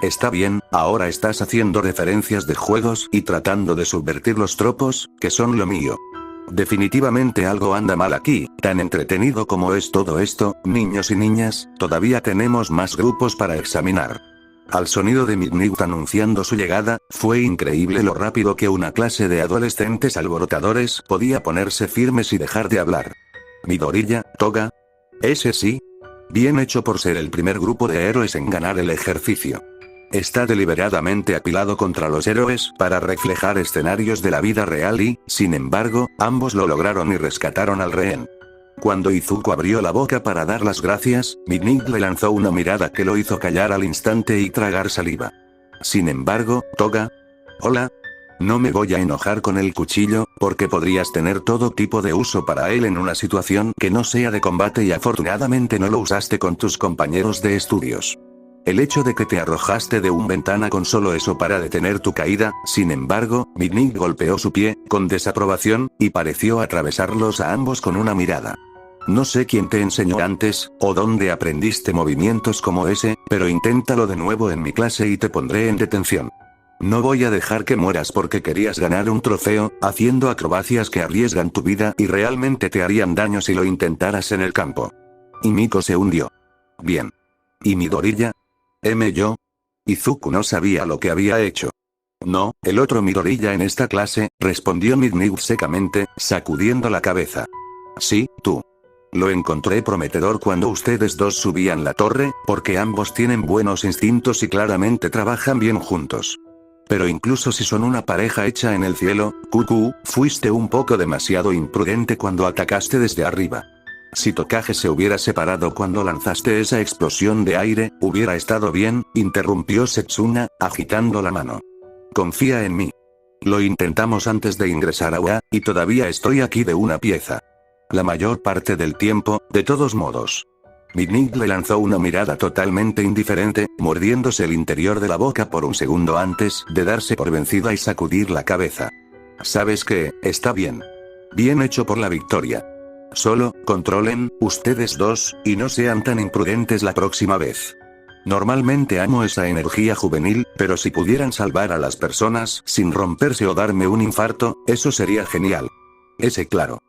Está bien, ahora estás haciendo referencias de juegos y tratando de subvertir los tropos, que son lo mío. Definitivamente algo anda mal aquí, tan entretenido como es todo esto, niños y niñas, todavía tenemos más grupos para examinar. Al sonido de Midnight anunciando su llegada, fue increíble lo rápido que una clase de adolescentes alborotadores podía ponerse firmes y dejar de hablar. Midoriya, Toga. Ese sí. Bien hecho por ser el primer grupo de héroes en ganar el ejercicio. Está deliberadamente apilado contra los héroes para reflejar escenarios de la vida real y, sin embargo, ambos lo lograron y rescataron al rehén. Cuando Izuku abrió la boca para dar las gracias, Midnight le lanzó una mirada que lo hizo callar al instante y tragar saliva. Sin embargo, Toga. Hola. No me voy a enojar con el cuchillo, porque podrías tener todo tipo de uso para él en una situación que no sea de combate y afortunadamente no lo usaste con tus compañeros de estudios. El hecho de que te arrojaste de una ventana con solo eso para detener tu caída, sin embargo, Midnight golpeó su pie, con desaprobación, y pareció atravesarlos a ambos con una mirada. No sé quién te enseñó antes, o dónde aprendiste movimientos como ese, pero inténtalo de nuevo en mi clase y te pondré en detención. No voy a dejar que mueras porque querías ganar un trofeo, haciendo acrobacias que arriesgan tu vida y realmente te harían daño si lo intentaras en el campo. Y Miko se hundió. Bien. ¿Y Midoriya? Yo. Izuku no sabía lo que había hecho. No, el otro Midoriya en esta clase, respondió Midnight secamente, sacudiendo la cabeza. Sí, tú. Lo encontré prometedor cuando ustedes dos subían la torre, porque ambos tienen buenos instintos y claramente trabajan bien juntos. Pero incluso si son una pareja hecha en el cielo, Cucú, fuiste un poco demasiado imprudente cuando atacaste desde arriba. Si Tokage se hubiera separado cuando lanzaste esa explosión de aire, hubiera estado bien, interrumpió Setsuna, agitando la mano. Confía en mí. Lo intentamos antes de ingresar a UA, y todavía estoy aquí de una pieza. La mayor parte del tiempo, de todos modos. Midnight le lanzó una mirada totalmente indiferente, mordiéndose el interior de la boca por un segundo antes de darse por vencida y sacudir la cabeza. ¿Sabes qué? Está bien. Bien hecho por la victoria. Solo, controlen, ustedes dos, y no sean tan imprudentes la próxima vez. Normalmente amo esa energía juvenil, pero si pudieran salvar a las personas sin romperse o darme un infarto, eso sería genial. Ese claro.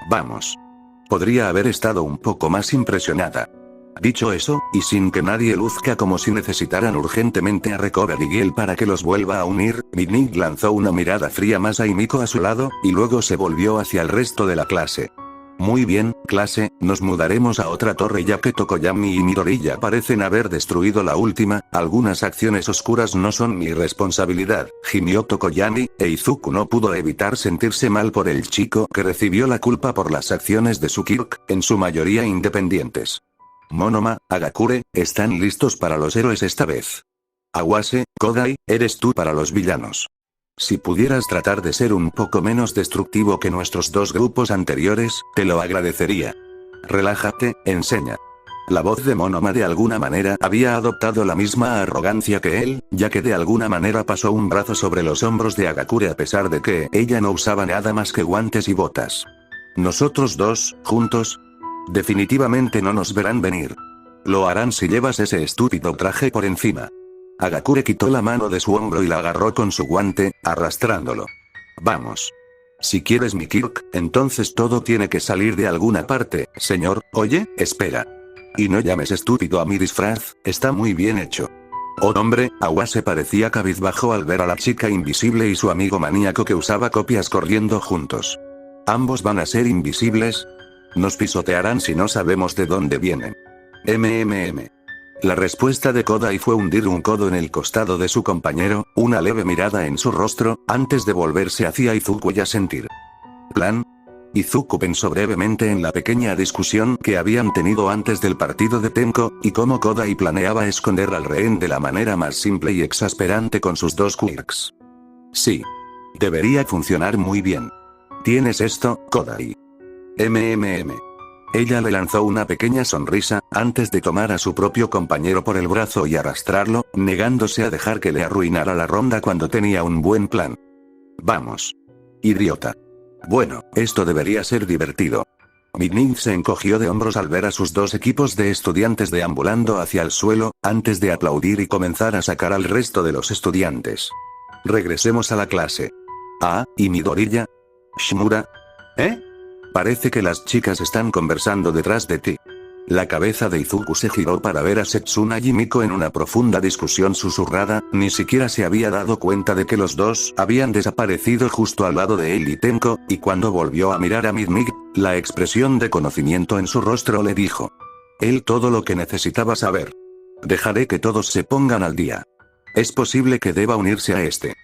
Vamos. Podría haber estado un poco más impresionada. Dicho eso, y sin que nadie luzca como si necesitaran urgentemente a Recover y Giel para que los vuelva a unir, Midnight lanzó una mirada fría más a Himiko a su lado, y luego se volvió hacia el resto de la clase. Muy bien, clase, nos mudaremos a otra torre ya que Tokoyami y Midoriya parecen haber destruido la última, algunas acciones oscuras no son mi responsabilidad, gimió Tokoyami, e Izuku no pudo evitar sentirse mal por el chico que recibió la culpa por las acciones de su Kirk, en su mayoría independientes. Monoma, Hagakure, ¿están listos para los héroes esta vez? Awase, Kodai, eres tú para los villanos. Si pudieras tratar de ser un poco menos destructivo que nuestros dos grupos anteriores, te lo agradecería. Relájate, enseña. La voz de Monoma de alguna manera había adoptado la misma arrogancia que él, ya que de alguna manera pasó un brazo sobre los hombros de Hagakure a pesar de que ella no usaba nada más que guantes y botas. Nosotros dos, juntos, definitivamente no nos verán venir. Lo harán si llevas ese estúpido traje por encima. Hagakure quitó la mano de su hombro y la agarró con su guante, arrastrándolo. Vamos. Si quieres mi Kirk, entonces todo tiene que salir de alguna parte, señor. Oye, espera. Y no llames estúpido a mi disfraz, está muy bien hecho. Oh hombre, Awase parecía cabizbajo al ver a la chica invisible y su amigo maníaco que usaba copias corriendo juntos. ¿Ambos van a ser invisibles? Nos pisotearán si no sabemos de dónde vienen. La respuesta de Kodai fue hundir un codo en el costado de su compañero, una leve mirada en su rostro, antes de volverse hacia Izuku y asentir. ¿Plan? Izuku pensó brevemente en la pequeña discusión que habían tenido antes del partido de Tenko, y cómo Kodai planeaba esconder al rehén de la manera más simple y exasperante con sus dos quirks. Sí. Debería funcionar muy bien. ¿Tienes esto, Kodai? Ella le lanzó una pequeña sonrisa, antes de tomar a su propio compañero por el brazo y arrastrarlo, negándose a dejar que le arruinara la ronda cuando tenía un buen plan. Vamos. Idiota. Bueno, esto debería ser divertido. Midnight se encogió de hombros al ver a sus dos equipos de estudiantes deambulando hacia el suelo, antes de aplaudir y comenzar a sacar al resto de los estudiantes. Regresemos a la clase. Ah, ¿y Midoriya? Shimura. ¿Eh? Parece que las chicas están conversando detrás de ti. La cabeza de Izuku se giró para ver a Setsuna y Miko en una profunda discusión susurrada, ni siquiera se había dado cuenta de que los dos habían desaparecido justo al lado de él y Tenko, y cuando volvió a mirar a Midnight, la expresión de conocimiento en su rostro le dijo. Él todo lo que necesitaba saber. Dejaré que todos se pongan al día. Es posible que deba unirse a este.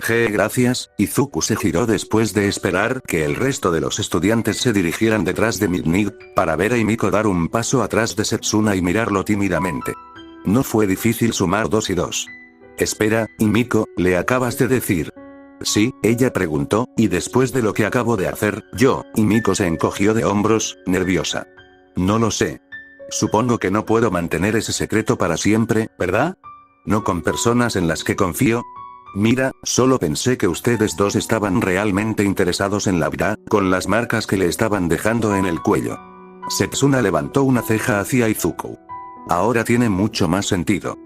Gracias. Izuku se giró después de esperar que el resto de los estudiantes se dirigieran detrás de Midnight, para ver a Miko dar un paso atrás de Setsuna y mirarlo tímidamente. No fue difícil sumar 2 y 2. Espera, Miko, ¿le acabas de decir? Sí, ella preguntó, y después de lo que acabo de hacer, yo, Miko se encogió de hombros, nerviosa. No lo sé. Supongo que no puedo mantener ese secreto para siempre, ¿verdad? No con personas en las que confío. Mira, solo pensé que ustedes dos estaban realmente interesados en la vida, con las marcas que le estaban dejando en el cuello. Setsuna levantó una ceja hacia Izuku. Ahora tiene mucho más sentido.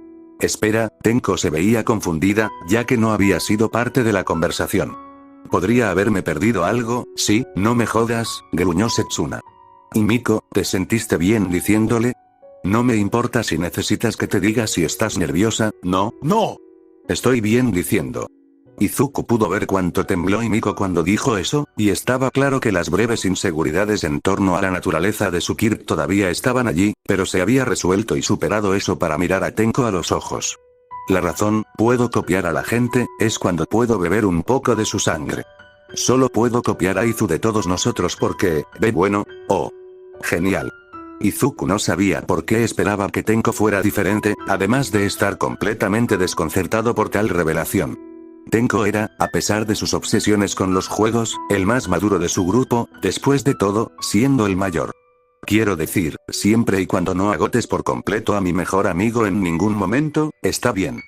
Espera, Tenko se veía confundida, ya que no había sido parte de la conversación. ¿Podría haberme perdido algo? Sí, no me jodas, gruñó Setsuna. ¿Y Miko, te sentiste bien diciéndole? No me importa si necesitas que te diga si estás nerviosa, no. ¡No! Estoy bien diciendo. Izuku pudo ver cuánto tembló Miko cuando dijo eso, y estaba claro que las breves inseguridades en torno a la naturaleza de su Kirk todavía estaban allí, pero se había resuelto y superado eso para mirar a Tenko a los ojos. La razón, puedo copiar a la gente, es cuando puedo beber un poco de su sangre. Solo puedo copiar a Izu de todos nosotros porque, ve bueno, oh. Genial. Izuku no sabía por qué esperaba que Tenko fuera diferente, además de estar completamente desconcertado por tal revelación. Tenko era, a pesar de sus obsesiones con los juegos, el más maduro de su grupo, después de todo, siendo el mayor. Quiero decir, siempre y cuando no agotes por completo a mi mejor amigo en ningún momento, está bien.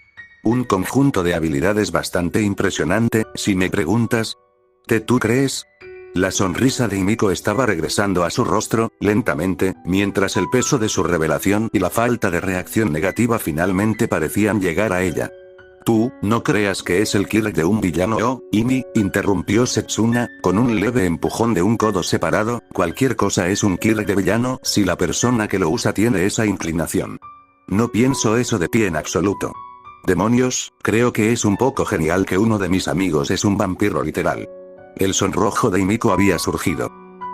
Un conjunto de habilidades bastante impresionante, si me preguntas. ¿Tú crees? La sonrisa de Miko estaba regresando a su rostro, lentamente, mientras el peso de su revelación y la falta de reacción negativa finalmente parecían llegar a ella. Tú, no creas que es el Kirk de un villano Imi, interrumpió Setsuna, con un leve empujón de un codo separado, cualquier cosa es un Kirk de villano si la persona que lo usa tiene esa inclinación. No pienso eso de ti en absoluto. Demonios, creo que es un poco genial que uno de mis amigos es un vampiro literal. El sonrojo de Miko había surgido.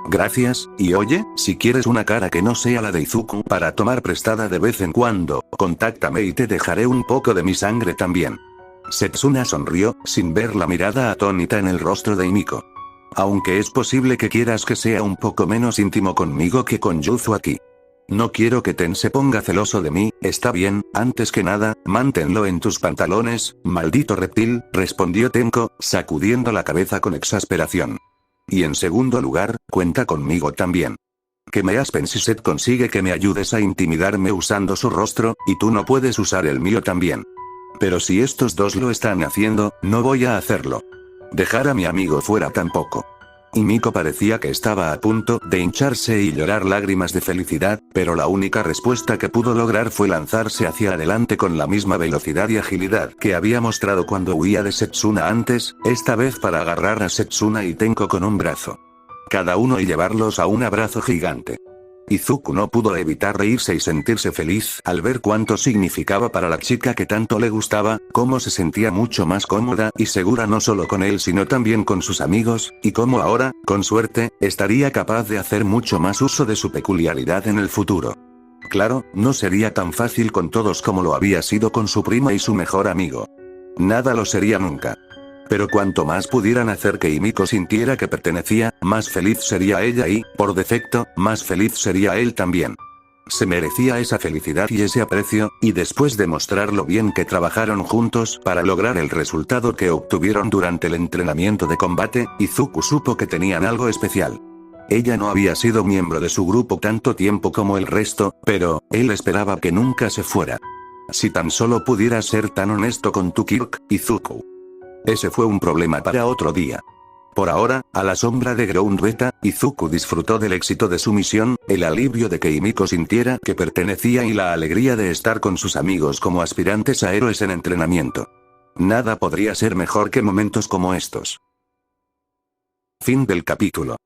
Gracias, y oye, si quieres una cara que no sea la de Izuku para tomar prestada de vez en cuando, contáctame y te dejaré un poco de mi sangre también. Setsuna sonrió, sin ver la mirada atónita en el rostro de Miko. Aunque es posible que quieras que sea un poco menos íntimo conmigo que con Yuzu aquí. No quiero que Ten se ponga celoso de mí, está bien, antes que nada, manténlo en tus pantalones, maldito reptil, respondió Tenko, sacudiendo la cabeza con exasperación. Y en segundo lugar, cuenta conmigo también. Que me Aspen si Set consigue que me ayudes a intimidarme usando su rostro, y tú no puedes usar el mío también. Pero si estos dos lo están haciendo, no voy a hacerlo. Dejar a mi amigo fuera tampoco. Y Miko parecía que estaba a punto de hincharse y llorar lágrimas de felicidad, pero la única respuesta que pudo lograr fue lanzarse hacia adelante con la misma velocidad y agilidad que había mostrado cuando huía de Setsuna antes, esta vez para agarrar a Setsuna y Tenko con un brazo. Cada uno y llevarlos a un abrazo gigante. Izuku no pudo evitar reírse y sentirse feliz al ver cuánto significaba para la chica que tanto le gustaba, cómo se sentía mucho más cómoda y segura no solo con él sino también con sus amigos, y cómo ahora, con suerte, estaría capaz de hacer mucho más uso de su peculiaridad en el futuro. Claro, no sería tan fácil con todos como lo había sido con su prima y su mejor amigo. Nada lo sería nunca. Pero cuanto más pudieran hacer que Miko sintiera que pertenecía, más feliz sería ella y, por defecto, más feliz sería él también. Se merecía esa felicidad y ese aprecio, y después de mostrar lo bien que trabajaron juntos para lograr el resultado que obtuvieron durante el entrenamiento de combate, Izuku supo que tenían algo especial. Ella no había sido miembro de su grupo tanto tiempo como el resto, pero, él esperaba que nunca se fuera. Si tan solo pudieras ser tan honesto con tu Kirk, Izuku. Ese fue un problema para otro día. Por ahora, a la sombra de Ground Beta, Izuku disfrutó del éxito de su misión, el alivio de que Himiko sintiera que pertenecía y la alegría de estar con sus amigos como aspirantes a héroes en entrenamiento. Nada podría ser mejor que momentos como estos. Fin del capítulo.